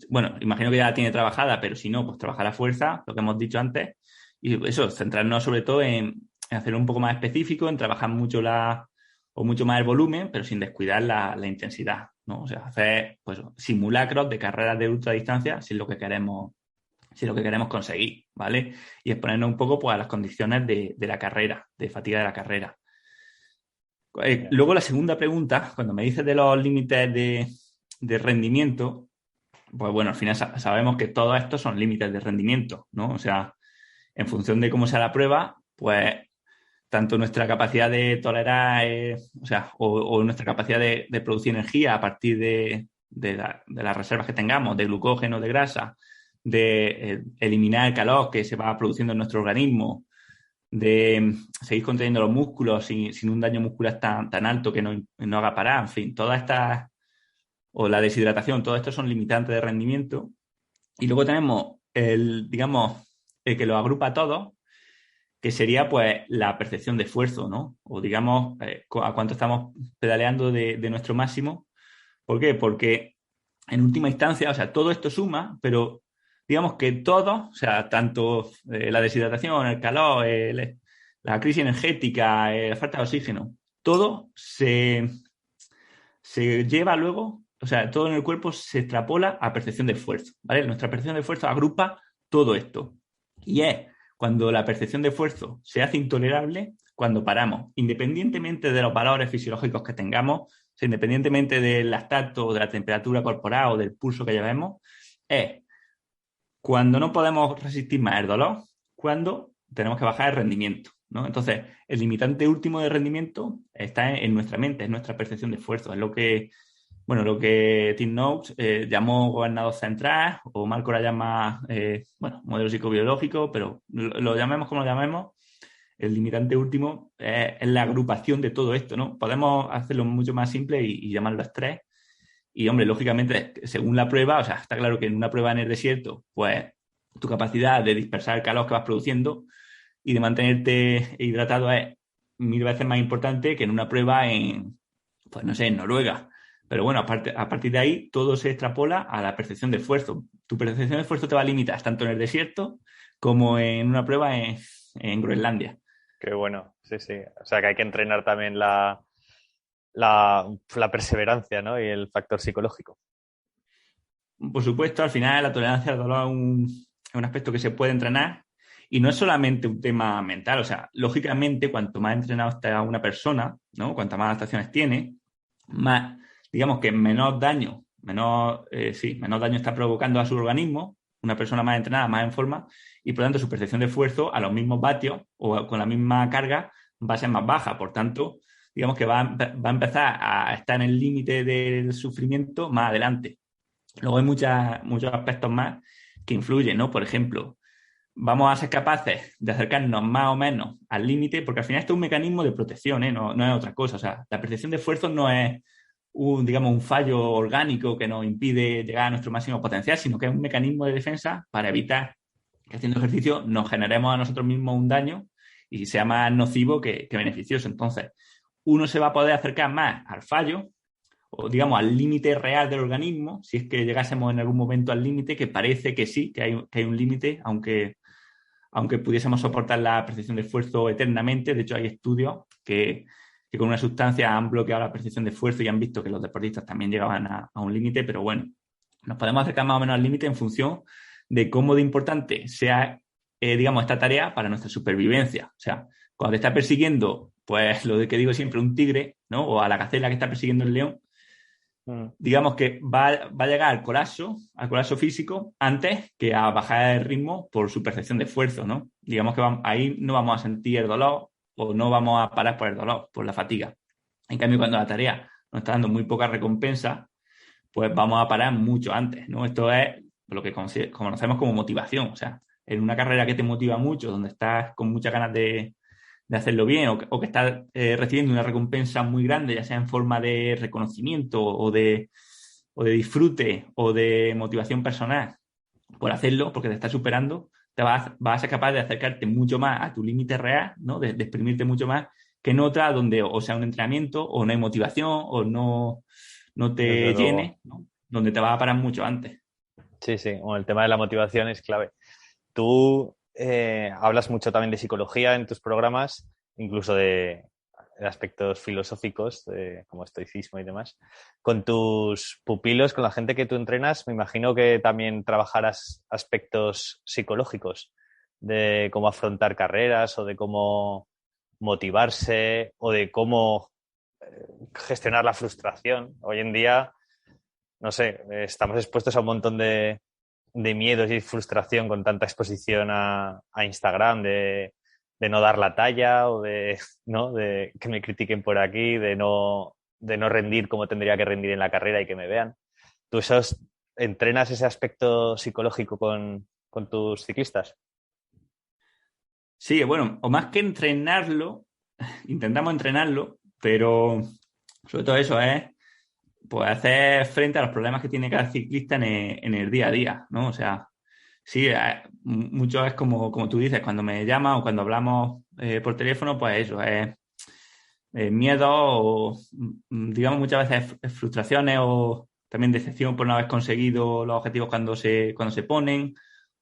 bueno, imagino que ya la tiene trabajada, pero si no, pues trabajar a fuerza, lo que hemos dicho antes. Y eso, centrarnos sobre todo en hacerlo un poco más específico, en trabajar mucho mucho más el volumen, pero sin descuidar la intensidad, ¿no? O sea, hacer pues simulacros de carreras de ultradistancia si es lo que queremos, si es lo que queremos conseguir, ¿vale? Y exponernos un poco pues, a las condiciones de la carrera, de fatiga de la carrera. Luego la segunda pregunta, cuando me dices de los límites de rendimiento, pues bueno, al final sabemos que todos estos son límites de rendimiento, ¿no? O sea, en función de cómo sea la prueba, pues tanto nuestra capacidad de tolerar, o sea, o nuestra capacidad de producir energía a partir de las reservas que tengamos, de glucógeno, de grasa, de eliminar el calor que se va produciendo en nuestro organismo, de seguir conteniendo los músculos sin un daño muscular tan alto que no haga parar, en fin, todas estas, o la deshidratación, todo esto son limitantes de rendimiento. Y luego tenemos digamos, el que lo agrupa a todos, que sería pues la percepción de esfuerzo, ¿no? O digamos, a cuánto estamos pedaleando de nuestro máximo. ¿Por qué? Porque en última instancia, o sea, todo esto suma, pero digamos que todo, o sea, tanto la deshidratación, el calor, la crisis energética, la falta de oxígeno, todo se lleva luego, o sea, todo en el cuerpo se extrapola a percepción de esfuerzo, ¿vale? Nuestra percepción de esfuerzo agrupa todo esto. Y es cuando la percepción de esfuerzo se hace intolerable, cuando paramos, independientemente de los valores fisiológicos que tengamos, o sea, independientemente del lactato, o de la temperatura corporal o del pulso que llevemos, es cuando no podemos resistir más el dolor, cuando tenemos que bajar el rendimiento, ¿no? Entonces, el limitante último de rendimiento está en nuestra mente, es nuestra percepción de esfuerzo, es lo que Tim Noakes llamó gobernador central, o Marco la llama, modelo psicobiológico, pero lo llamemos como lo llamemos, el limitante último es la agrupación de todo esto, ¿no? Podemos hacerlo mucho más simple y llamarlo estrés. Y, hombre, lógicamente, según la prueba, o sea, está claro que en una prueba en el desierto, pues tu capacidad de dispersar el calor que vas produciendo y de mantenerte hidratado es 1000 veces más importante que en una prueba pues no sé, en Noruega. Pero bueno, a partir de ahí todo se extrapola a la percepción de esfuerzo. Tu percepción de esfuerzo te va a limitar tanto en el desierto como en una prueba en Groenlandia. Qué bueno, sí, sí. O sea que hay que entrenar también la perseverancia, ¿no? Y el factor psicológico. Por supuesto, al final la tolerancia al dolor es un aspecto que se puede entrenar y no es solamente un tema mental. O sea, lógicamente, cuanto más entrenado está una persona, ¿no? Cuantas más adaptaciones tiene, más, digamos que menos daño está provocando a su organismo, una persona más entrenada, más en forma, y por lo tanto su percepción de esfuerzo a los mismos vatios o con la misma carga va a ser más baja. Por tanto, digamos que va a empezar a estar en el límite del sufrimiento más adelante. Luego hay muchos aspectos más que influyen, ¿no? Por ejemplo, vamos a ser capaces de acercarnos más o menos al límite, porque al final esto es un mecanismo de protección, ¿eh? No es otra cosa. O sea, la percepción de esfuerzo no es un fallo orgánico que nos impide llegar a nuestro máximo potencial, sino que es un mecanismo de defensa para evitar que haciendo ejercicio nos generemos a nosotros mismos un daño y sea más nocivo que beneficioso. Entonces, uno se va a poder acercar más al fallo o digamos al límite real del organismo, si es que llegásemos en algún momento al límite, que parece que sí, que hay un límite, aunque pudiésemos soportar la percepción de esfuerzo eternamente. De hecho, hay estudios que con una sustancia han bloqueado la percepción de esfuerzo y han visto que los deportistas también llegaban a un límite, pero bueno, nos podemos acercar más o menos al límite en función de cómo de importante sea, digamos, esta tarea para nuestra supervivencia. O sea, cuando te está persiguiendo, pues lo de que digo siempre, un tigre, ¿no? O a la gacela que está persiguiendo el león, digamos que va a llegar al colapso físico, antes que a bajar el ritmo por su percepción de esfuerzo, ¿no? Digamos que ahí no vamos a sentir el dolor o no vamos a parar por el dolor, por la fatiga. En cambio, cuando la tarea nos está dando muy poca recompensa, pues vamos a parar mucho antes, ¿no? Esto es lo que conocemos como motivación. O sea, en una carrera que te motiva mucho, donde estás con muchas ganas de hacerlo bien o que estás recibiendo una recompensa muy grande, ya sea en forma de reconocimiento o de disfrute o de motivación personal por hacerlo, porque te estás superando, vas a ser capaz de acercarte mucho más a tu límite real, ¿no? De exprimirte mucho más que en otra donde o sea un entrenamiento o no hay motivación o no Desde te luego. llene, ¿no? Donde te vas a parar mucho antes. Sí, sí. Bueno, el tema de la motivación es clave. Tú hablas mucho también de psicología en tus programas, incluso de aspectos filosóficos, como estoicismo y demás. Con tus pupilos, con la gente que tú entrenas, me imagino que también trabajarás aspectos psicológicos de cómo afrontar carreras o de cómo motivarse o de cómo gestionar la frustración. Hoy en día, no sé, estamos expuestos a un montón de miedos y frustración con tanta exposición a Instagram, de no dar la talla o de, ¿no? De que me critiquen por aquí, de no rendir como tendría que rendir en la carrera y que me vean. ¿Tú entrenas ese aspecto psicológico con tus ciclistas? Sí, bueno, o más que entrenarlo, intentamos entrenarlo, pero sobre todo eso es pues hacer frente a los problemas que tiene cada ciclista en el día a día, ¿no? O sea, sí, mucho es como tú dices, cuando me llaman o cuando hablamos por teléfono, pues eso, es miedo o, digamos, muchas veces frustraciones o también decepción por no haber conseguido los objetivos cuando se ponen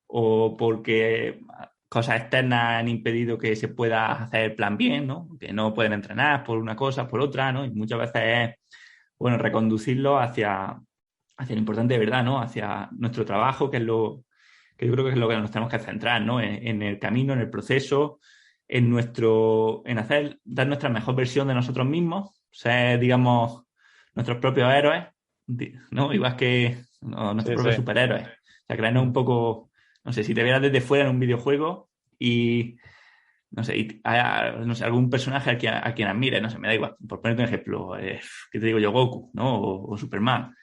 o porque cosas externas han impedido que se pueda hacer el plan bien, ¿no? Que no pueden entrenar por una cosa, por otra, ¿no? Y muchas veces es, bueno, reconducirlo hacia lo importante de verdad, ¿no? Hacia nuestro trabajo, que yo creo que es lo que nos tenemos que centrar, ¿no? En el camino, en el proceso, en hacer, dar nuestra mejor versión de nosotros mismos, ser, digamos, nuestros propios héroes, ¿no? Igual que nuestros Sí, sí. propios superhéroes. O sea, crearnos un poco, no sé, si te vieras desde fuera en un videojuego y, no sé, no sé, algún personaje a quien admires, no sé, me da igual, por ponerte un ejemplo, ¿qué te digo yo? Goku, ¿no? O Superman,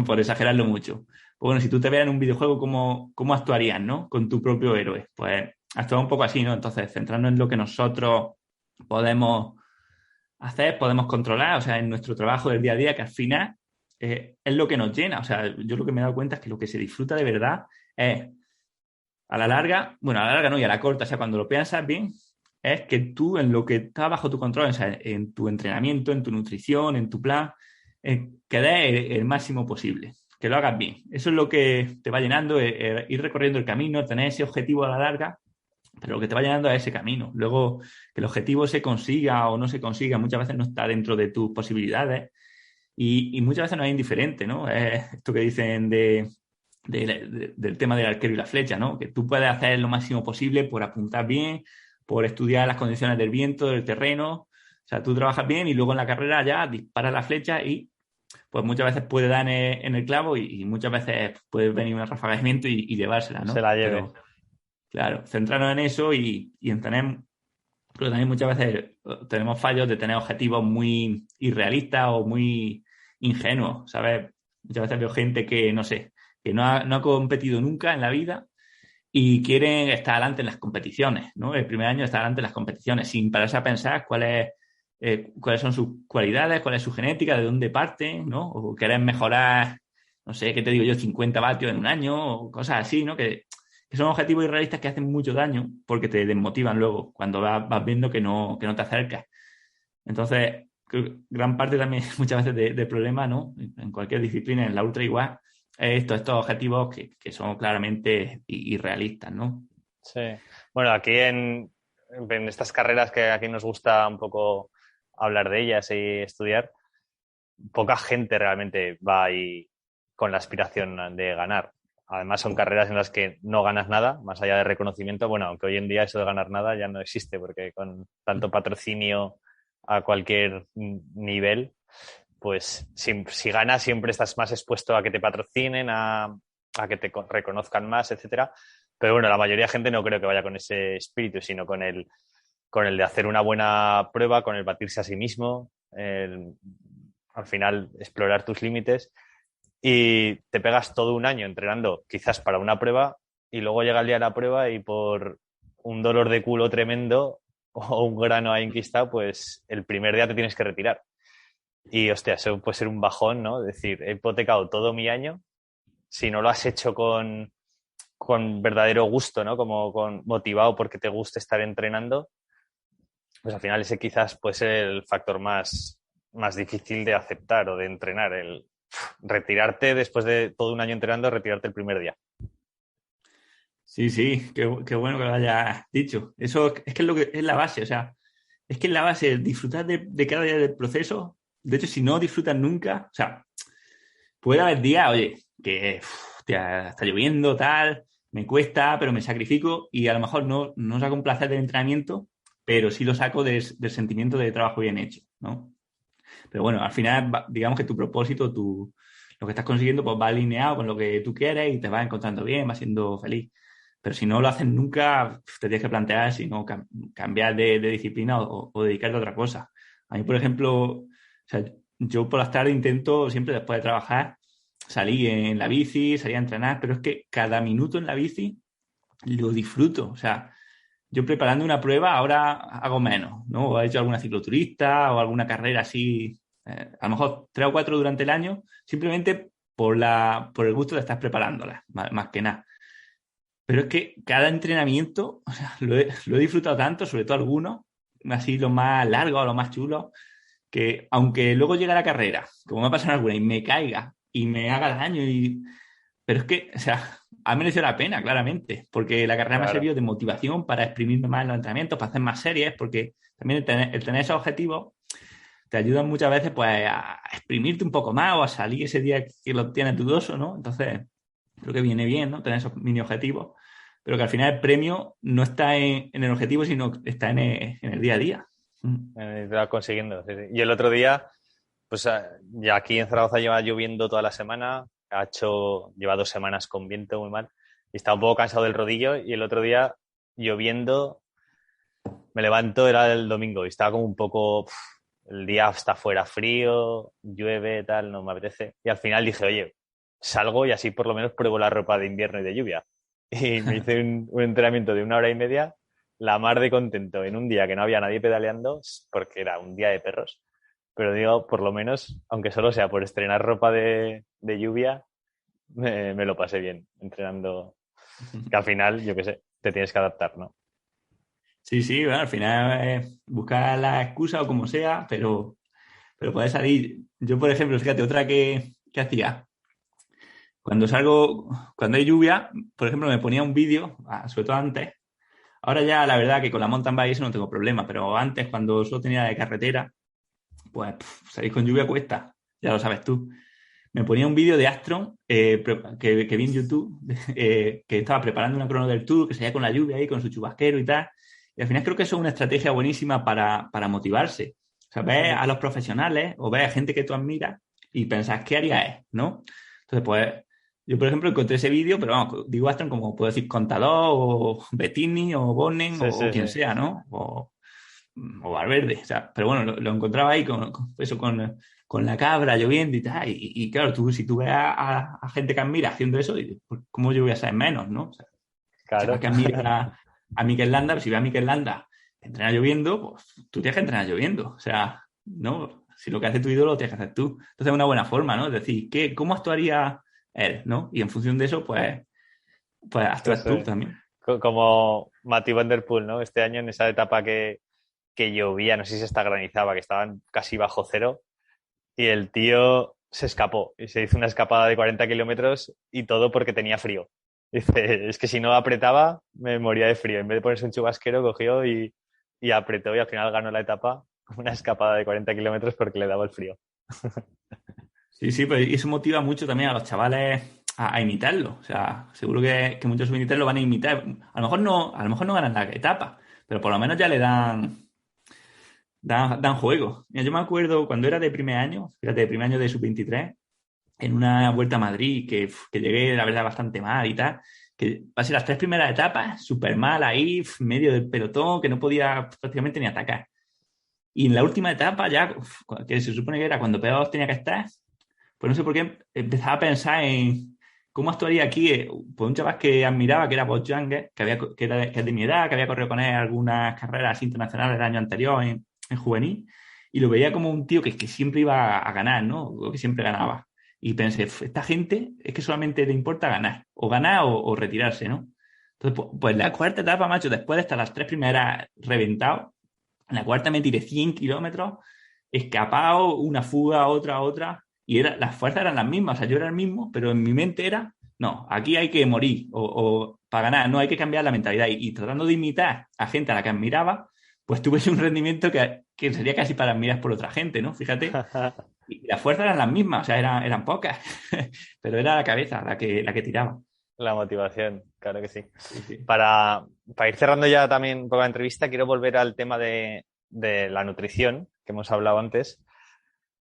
por exagerarlo mucho. Pues bueno, si tú te vieras en un videojuego, ¿cómo actuarías, ¿no? Con tu propio héroe. Pues actúa un poco así, ¿no? Entonces, centrarnos en lo que nosotros podemos hacer, podemos controlar, o sea, en nuestro trabajo del día a día, que al final es lo que nos llena. O sea, yo lo que me he dado cuenta es que lo que se disfruta de verdad es, a la larga, bueno, a la larga no, y a la corta, o sea, cuando lo piensas bien, es que tú en lo que está bajo tu control, o sea, en tu entrenamiento, en tu nutrición, en tu plan, que des el máximo posible, que lo hagas bien. Eso es lo que te va llenando, ir recorriendo el camino, tener ese objetivo a la larga, pero lo que te va llenando es ese camino. Luego, que el objetivo se consiga o no se consiga, muchas veces no está dentro de tus posibilidades y muchas veces no es indiferente, ¿no? Es esto que dicen del tema del arquero y la flecha, ¿no? Que tú puedes hacer lo máximo posible por apuntar bien, por estudiar las condiciones del viento, del terreno. O sea, tú trabajas bien y luego en la carrera ya disparas la flecha y pues muchas veces puede dar en el clavo y muchas veces puede venir un ráfaga de viento y llevársela, Se ¿no? la lleve. Pero claro, centrarnos en eso y en tener, pero también muchas veces tenemos fallos de tener objetivos muy irrealistas o muy ingenuos, ¿sabes? Muchas veces veo gente que, no sé, que no ha competido nunca en la vida y quieren estar adelante en las competiciones, ¿no? El primer año estar adelante en las competiciones, sin pararse a pensar cuáles son sus cualidades, cuál es su genética, de dónde parten, ¿no? O querer mejorar, no sé, ¿qué te digo yo? 50 vatios en un año o cosas así, ¿no? Que son objetivos irrealistas que hacen mucho daño porque te desmotivan luego cuando vas viendo que no te acercas. Entonces, gran parte también muchas veces del problema, ¿no? En cualquier disciplina, en la ultra igual, es estos objetivos que son claramente irrealistas, ¿no? Sí. Bueno, aquí en estas carreras que aquí nos gusta un poco hablar de ellas y estudiar, poca gente realmente va ahí con la aspiración de ganar. Además, son carreras en las que no ganas nada, más allá de reconocimiento. Bueno, aunque hoy en día eso de ganar nada ya no existe, porque con tanto patrocinio a cualquier nivel, pues si ganas siempre estás más expuesto a que te patrocinen, a que te reconozcan más, etcétera. Pero bueno, la mayoría de gente no creo que vaya con ese espíritu, sino con el de hacer una buena prueba, con el batirse a sí mismo, al final explorar tus límites, y te pegas todo un año entrenando quizás para una prueba y luego llega el día de la prueba y por un dolor de culo tremendo o un grano ahí enquistado, pues el primer día te tienes que retirar. Y hostia, eso puede ser un bajón, ¿no? Es decir, he hipotecado todo mi año, si no lo has hecho con verdadero gusto, ¿no? Como motivado porque te guste estar entrenando, pues al final ese quizás puede ser el factor más difícil de aceptar o de entrenar, el retirarte después de todo un año entrenando, retirarte el primer día. Sí, sí, qué bueno que lo hayas dicho. Eso es que es lo que es la base, o sea, es que es la base, disfrutar de cada día del proceso. De hecho, si no disfrutas nunca, o sea, puede haber días, oye, que hostia, está lloviendo, tal, me cuesta, pero me sacrifico y a lo mejor no saco un placer del entrenamiento, pero sí lo saco del sentimiento de trabajo bien hecho, ¿no? Pero bueno, al final, digamos que tu propósito, lo que estás consiguiendo, pues va alineado con lo que tú quieres y te vas encontrando bien, vas siendo feliz. Pero si no lo haces nunca, te tienes que plantear si no cambiar de disciplina o dedicarte a otra cosa. A mí, por ejemplo, o sea, yo por las tardes intento siempre después de trabajar salir en la bici, salir a entrenar, pero es que cada minuto en la bici lo disfruto. O sea, yo preparando una prueba ahora hago menos, ¿no? O he hecho alguna cicloturista o alguna carrera así, a lo mejor 3 o 4 durante el año, simplemente por el gusto de estar preparándolas, más que nada. Pero es que cada entrenamiento, o sea, lo he disfrutado tanto, sobre todo algunos, así los más largos o los más chulos, que aunque luego llegue a la carrera, como me ha pasado en alguna, y me caiga y me haga daño, pero es que, o sea, ha merecido la pena, claramente, porque la carrera me ha Claro. servido de motivación para exprimirme más en los entrenamientos, para hacer más series, porque también el tener esos objetivos te ayudan muchas veces pues a exprimirte un poco más o a salir ese día que lo tienes dudoso, ¿no? Entonces, creo que viene bien, ¿no? Tener esos mini objetivos, pero que al final el premio no está en el objetivo, sino está en el día a día. Te vas consiguiendo. Sí, sí. Y el otro día, pues ya aquí en Zaragoza lleva lloviendo toda la semana, lleva 2 semanas con viento muy mal y estaba un poco cansado del rodillo, y el otro día lloviendo me levanto, era el domingo y estaba como un poco, el día está fuera frío, llueve, tal, no me apetece. Y al final dije, oye, salgo y así por lo menos pruebo la ropa de invierno y de lluvia. Y me hice un entrenamiento de 1 hora y media, la mar de contento, en un día que no había nadie pedaleando, porque era un día de perros. Pero digo, por lo menos, aunque solo sea por estrenar ropa de lluvia, me lo pasé bien entrenando. Que al final, yo qué sé, te tienes que adaptar, ¿no? Sí, sí, bueno, al final buscar la excusa o como sea, pero puede salir. Yo, por ejemplo, fíjate, otra que hacía. Cuando salgo, cuando hay lluvia, por ejemplo, me ponía un vídeo, sobre todo antes. Ahora ya, la verdad, que con la mountain bike eso no tengo problema, pero antes, cuando solo tenía de carretera, pues salir con lluvia cuesta, ya lo sabes tú. Me ponía un vídeo de Astron que vi en YouTube, que estaba preparando una crono del Tour, que salía con la lluvia ahí, con su chubasquero y tal. Y al final creo que eso es una estrategia buenísima para motivarse. O sea, ves a los profesionales o ves a gente que tú admiras y pensás, ¿qué haría él? ¿No? Entonces, pues, yo, por ejemplo, encontré ese vídeo, pero vamos, digo Astron como puedo decir Contador, o Bettini, o Bonnen, Sí, o sí, quien sí. sea, ¿no? O Valverde. O sea, pero bueno, lo encontraba ahí con la cabra lloviendo y tal. Y claro, si tú ves a gente que admira haciendo eso, dices, pues, ¿cómo yo voy a saber menos, no? O sea, chaval Claro. que admira a Mikel Landa, pues si ve a Mikel Landa entrenar lloviendo, pues tú tienes que entrenar lloviendo. O sea, ¿no? Si lo que hace tu ídolo lo tienes que hacer tú. Entonces es una buena forma, ¿no? Es decir, ¿cómo actuaría él, ¿no? Y en función de eso, pues Sí, actúas sí. tú también. Como Matthew Van Der Poel, ¿no? Este año en esa etapa que llovía, no sé si se está granizaba, que estaban casi bajo cero, y el tío se escapó y se hizo una escapada de 40 kilómetros y todo porque tenía frío. Dice, es que si no apretaba me moría de frío. En vez de ponerse un chubasquero, cogió y apretó y al final ganó la etapa con una escapada de 40 kilómetros porque le daba el frío. Sí, sí, pero eso motiva mucho también a los chavales a imitarlo. O sea, seguro que muchos sub lo van a imitar. A lo mejor no ganan la etapa, pero por lo menos ya dan juego. Mira, yo me acuerdo cuando era de primer año, fíjate, de primer año de sub-23, en una vuelta a Madrid, que llegué, la verdad, bastante mal y tal, que pasé las 3 primeras etapas súper mal ahí, medio del pelotón, que no podía prácticamente ni atacar. Y en la última etapa, ya, que se supone que era cuando peor tenía que estar, pues no sé por qué empezaba a pensar en cómo actuaría aquí pues un chaval que admiraba, que era Bob Jungels, que es de mi edad, que había corrido con él algunas carreras internacionales el año anterior en juvenil, y lo veía como un tío que siempre iba a ganar, ¿no? O que siempre ganaba. Y pensé, esta gente es que solamente le importa ganar o retirarse, ¿no? Entonces, pues la cuarta etapa, macho, después de estar las 3 primeras reventado, en la cuarta me tiré 100 kilómetros, escapado, una fuga, otra, y las fuerzas eran las mismas, o sea, yo era el mismo, pero en mi mente era, no, aquí hay que morir, o para ganar, no hay que cambiar la mentalidad. Y tratando de imitar a gente a la que admiraba, pues tuve un rendimiento que sería casi para admirar por otra gente, ¿no? Fíjate, y las fuerzas eran las mismas, o sea, eran pocas, pero era la cabeza la que tiraba. La motivación, claro que sí. Sí, sí. Para ir cerrando ya también un poco la entrevista, quiero volver al tema de la nutrición que hemos hablado antes.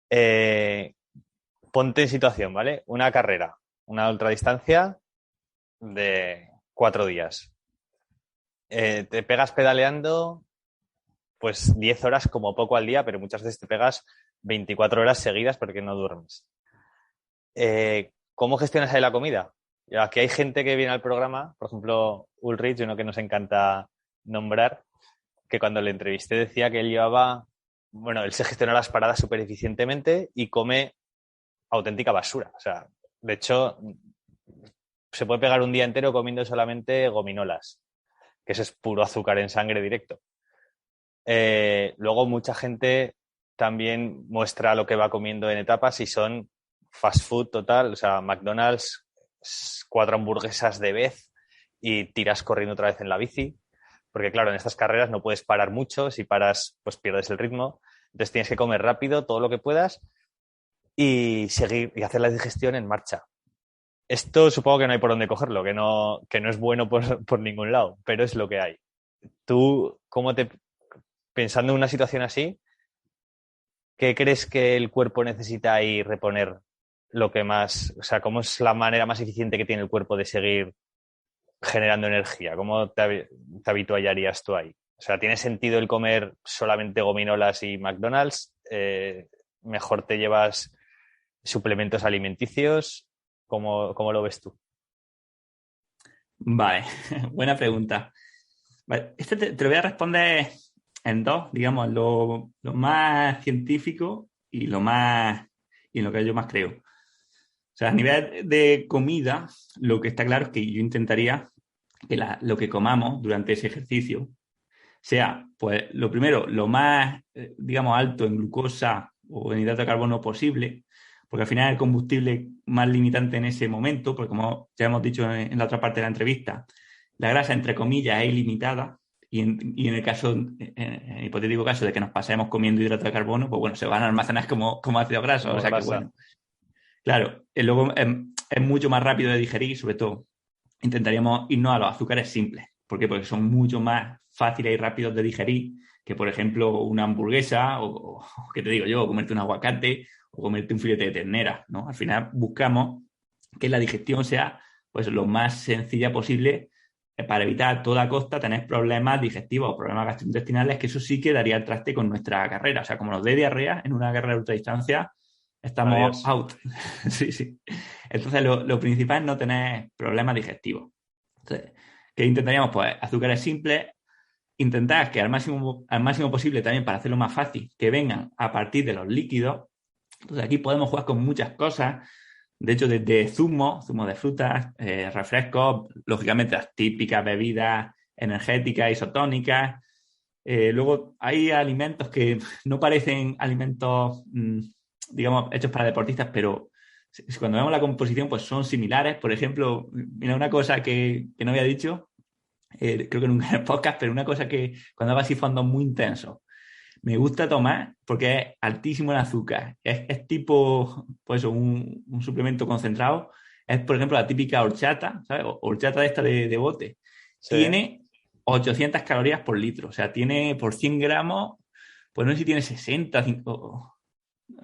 Eh, Ponte en situación, ¿vale? Una carrera, una ultradistancia de 4 días. Te pegas pedaleando pues 10 horas como poco al día, pero muchas veces te pegas 24 horas seguidas porque no duermes. ¿Cómo gestionas ahí la comida? Aquí hay gente que viene al programa, por ejemplo, Ulrich, uno que nos encanta nombrar, que cuando le entrevisté decía que él llevaba, bueno, él se gestiona las paradas súper eficientemente y come auténtica basura. O sea, de hecho, se puede pegar un día entero comiendo solamente gominolas, que eso es puro azúcar en sangre directo. Luego mucha gente también muestra lo que va comiendo en etapas y son fast food total, o sea, McDonald's, 4 hamburguesas de vez y tiras corriendo otra vez en la bici, porque claro, en estas carreras no puedes parar mucho, si paras pues pierdes el ritmo, entonces tienes que comer rápido todo lo que puedas y seguir y hacer la digestión en marcha. Esto supongo que no hay por dónde cogerlo, que no es bueno por ningún lado, pero es lo que hay. ¿Tú pensando en una situación así, qué crees que el cuerpo necesita y reponer lo que más, o sea, cómo es la manera más eficiente que tiene el cuerpo de seguir generando energía? ¿Cómo te habituarías tú ahí? O sea, ¿tiene sentido el comer solamente gominolas y McDonald's? ¿Mejor te llevas suplementos alimenticios? ¿Cómo lo ves tú? Vale, buena pregunta. Vale, este te lo voy a responder en dos, digamos, lo más científico y en lo que yo más creo. O sea, a nivel de comida, lo que está claro es que yo intentaría que lo que comamos durante ese ejercicio sea, pues, lo primero, lo más, digamos, alto en glucosa o en hidrato de carbono posible, porque al final es el combustible más limitante en ese momento, porque como ya hemos dicho en la otra parte de la entrevista, la grasa, entre comillas, es ilimitada y en el caso, en el hipotético caso de que nos pasemos comiendo hidrato de carbono, pues bueno, se van a almacenar como ácido graso, Como o sea que grasa. bueno. Claro, luego es mucho más rápido de digerir, sobre todo intentaríamos irnos a los azúcares simples. ¿Por qué? Porque son mucho más fáciles y rápidos de digerir que, por ejemplo, una hamburguesa o ¿qué te digo yo? Comerte un aguacate o comerte un filete de ternera, ¿no? Al final buscamos que la digestión sea pues lo más sencilla posible para evitar a toda costa tener problemas digestivos o problemas gastrointestinales, que eso sí que daría el traste con nuestra carrera. O sea, como nos dé diarrea en una carrera de ultradistancia, estamos Adiós. out. Sí, sí. Entonces, lo principal es no tener problemas digestivos. Entonces, ¿qué intentaríamos? Pues azúcares simples, intentar que al máximo posible también para hacerlo más fácil, que vengan a partir de los líquidos. Entonces, aquí podemos jugar con muchas cosas. De hecho, desde zumo de frutas, refrescos, lógicamente las típicas bebidas energéticas, isotónicas. Luego hay alimentos que no parecen alimentos, digamos, hechos para deportistas, pero cuando vemos la composición, pues son similares. Por ejemplo, mira, una cosa que no había dicho, creo que nunca en el podcast, pero una cosa que cuando hago así fondos muy intensos, me gusta tomar porque es altísimo en azúcar. Es tipo, pues eso, un suplemento concentrado. Es, por ejemplo, la típica horchata, ¿sabes? Horchata de esta de bote. Sí. Tiene 800 calorías por litro. O sea, tiene por 100 gramos pues no sé si tiene 60,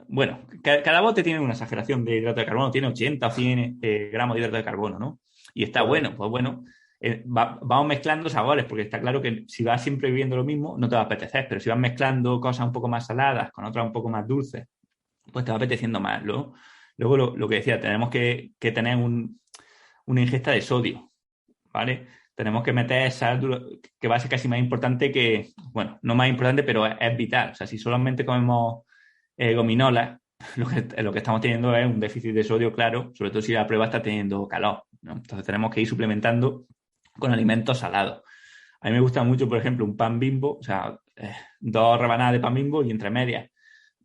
bueno, cada bote tiene una exageración de hidrato de carbono, tiene 80 o 100 gramos de hidrato de carbono, ¿no? Y está Joder. bueno, pues bueno, vamos mezclando sabores, porque está claro que si vas siempre viviendo lo mismo, no te va a apetecer, pero si vas mezclando cosas un poco más saladas con otras un poco más dulces, pues te va apeteciendo más. Luego lo que decía, tenemos que tener una ingesta de sodio, ¿vale? Tenemos que meter sal, que va a ser casi más importante que, bueno, no más importante, pero es vital. O sea, si solamente comemos gominolas, lo que estamos teniendo es un déficit de sodio, claro, sobre todo si la prueba está teniendo calor, ¿no? Entonces tenemos que ir suplementando con alimentos salados. A mí me gusta mucho, por ejemplo, un pan Bimbo, o sea, 2 rebanadas de pan Bimbo y entre medias,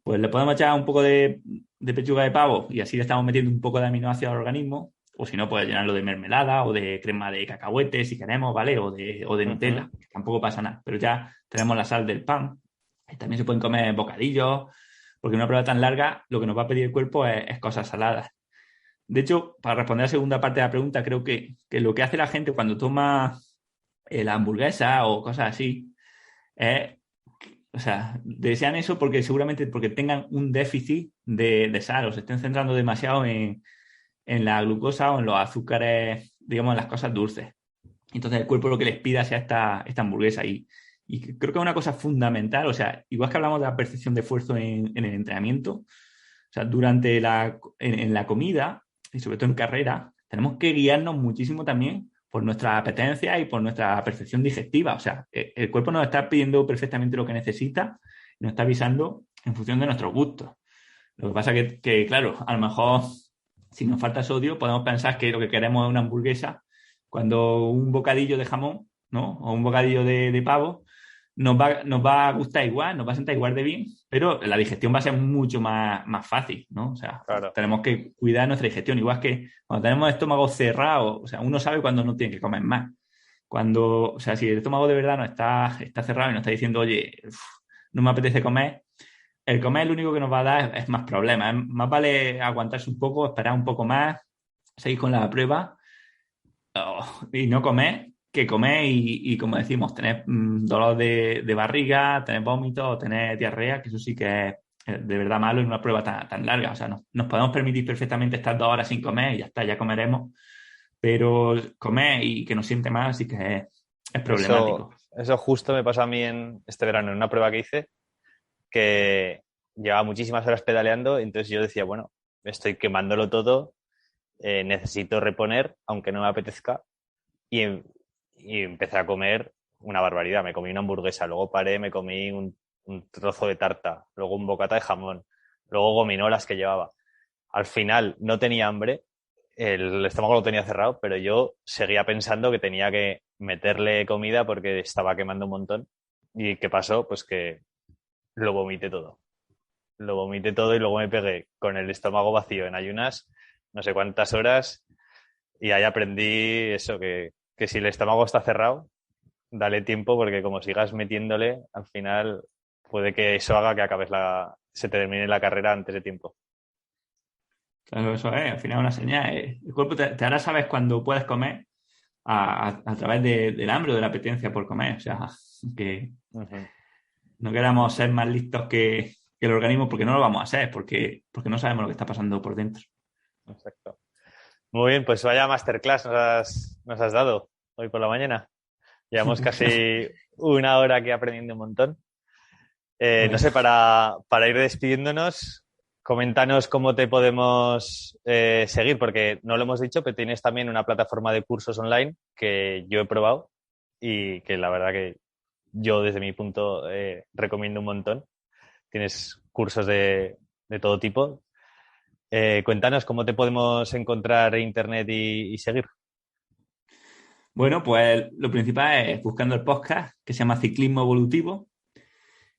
pues le podemos echar un poco de pechuga de pavo y así le estamos metiendo un poco de aminoácidos al organismo. O si no, puedes llenarlo de mermelada o de crema de cacahuete si queremos, ¿vale? O de Nutella, que tampoco pasa nada. Pero ya tenemos la sal del pan. También se pueden comer bocadillos, porque una prueba tan larga lo que nos va a pedir el cuerpo es cosas saladas. De hecho, para responder a la segunda parte de la pregunta, creo que lo que hace la gente cuando toma la hamburguesa o cosas así es, o sea, desean eso porque seguramente porque tengan un déficit de sal o se estén centrando demasiado en la glucosa o en los azúcares, digamos, en las cosas dulces. Entonces el cuerpo lo que les pida sea esta hamburguesa. Y creo que es una cosa fundamental, o sea, igual que hablamos de la percepción de esfuerzo en el entrenamiento, o sea, durante en la comida y sobre todo en carrera, tenemos que guiarnos muchísimo también por nuestra apetencia y por nuestra percepción digestiva. O sea, el cuerpo nos está pidiendo perfectamente lo que necesita y nos está avisando en función de nuestros gustos. Lo que pasa que, claro, a lo mejor si nos falta sodio podemos pensar que lo que queremos es una hamburguesa cuando un bocadillo de jamón, ¿no? O un bocadillo de pavo nos va a gustar igual, nos va a sentar igual de bien, pero la digestión va a ser mucho más fácil, ¿no? O sea, Claro. tenemos que cuidar nuestra digestión, igual que cuando tenemos el estómago cerrado, o sea, uno sabe cuando no tiene que comer más. O sea, si el estómago de verdad no está cerrado y nos está diciendo, oye, no me apetece comer, el comer lo único que nos va a dar es más problemas. Más vale aguantarse un poco, esperar un poco más, seguir con la prueba y no comer que comer y como decimos, tener dolor de barriga, tener vómitos, tener diarrea, que eso sí que es de verdad malo en una prueba tan larga. O sea, nos podemos permitir perfectamente estar 2 horas sin comer y ya está, ya comeremos, pero comer y que nos siente mal sí que es problemático. Eso justo me pasó a mí en este verano en una prueba que hice, que llevaba muchísimas horas pedaleando, entonces yo decía, bueno, estoy quemándolo todo, necesito reponer, aunque no me apetezca, y, y empecé a comer una barbaridad. Me comí una hamburguesa, luego paré, me comí un trozo de tarta, luego un bocata de jamón, luego gominolas que llevaba. Al final no tenía hambre, el estómago lo tenía cerrado, pero yo seguía pensando que tenía que meterle comida porque estaba quemando un montón. ¿Y qué pasó? Pues que lo vomité todo. Lo vomité todo y luego me pegué con el estómago vacío en ayunas, no sé cuántas horas, y ahí aprendí eso, que si el estómago está cerrado, dale tiempo porque como sigas metiéndole, al final puede que eso haga que se termine la carrera antes de tiempo. Claro, eso es, al final es una señal. El cuerpo te hará saber cuando puedes comer a través del hambre o de la apetencia por comer. O sea, que Uh-huh. no queramos ser más listos que el organismo porque no lo vamos a ser, porque no sabemos lo que está pasando por dentro. Exacto. Muy bien, pues vaya masterclass nos has dado hoy por la mañana. Llevamos casi una hora aquí aprendiendo un montón. No sé, para ir despidiéndonos, coméntanos cómo te podemos seguir, porque no lo hemos dicho, pero tienes también una plataforma de cursos online que yo he probado y que la verdad que yo desde mi punto recomiendo un montón. Tienes cursos de todo tipo. Cuéntanos cómo te podemos encontrar en internet y seguir. Bueno, pues lo principal es buscando el podcast que se llama Ciclismo Evolutivo.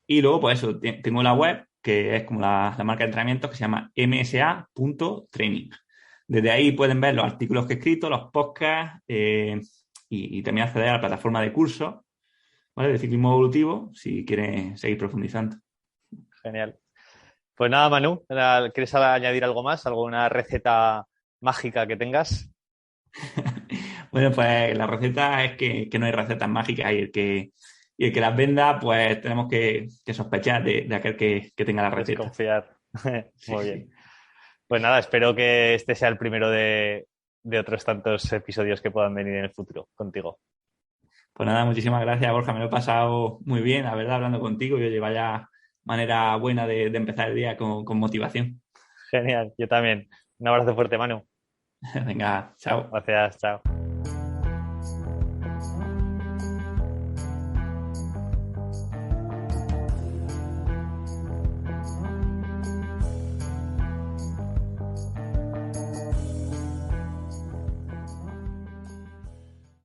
Y luego, pues eso, tengo la web, que es como la marca de entrenamientos, que se llama msa.training. Desde ahí pueden ver los artículos que he escrito, los podcasts y también acceder a la plataforma de cursos, ¿vale? De ciclismo evolutivo, si quieren seguir profundizando. Genial. Pues nada, Manu, ¿quieres añadir algo más? ¿Alguna receta mágica que tengas? Bueno, pues la receta es que no hay recetas mágicas, hay y el que las venda, pues tenemos que sospechar de aquel que tenga la receta. Desconfiar. Muy Sí. bien. Pues nada, espero que este sea el primero de otros tantos episodios que puedan venir en el futuro contigo. Pues nada, muchísimas gracias, Borja. Me lo he pasado muy bien, la verdad, hablando contigo. Yo llevo ya manera buena de empezar el día con motivación. Genial, yo también. Un abrazo fuerte, Manu. Venga, chao. Gracias, chao.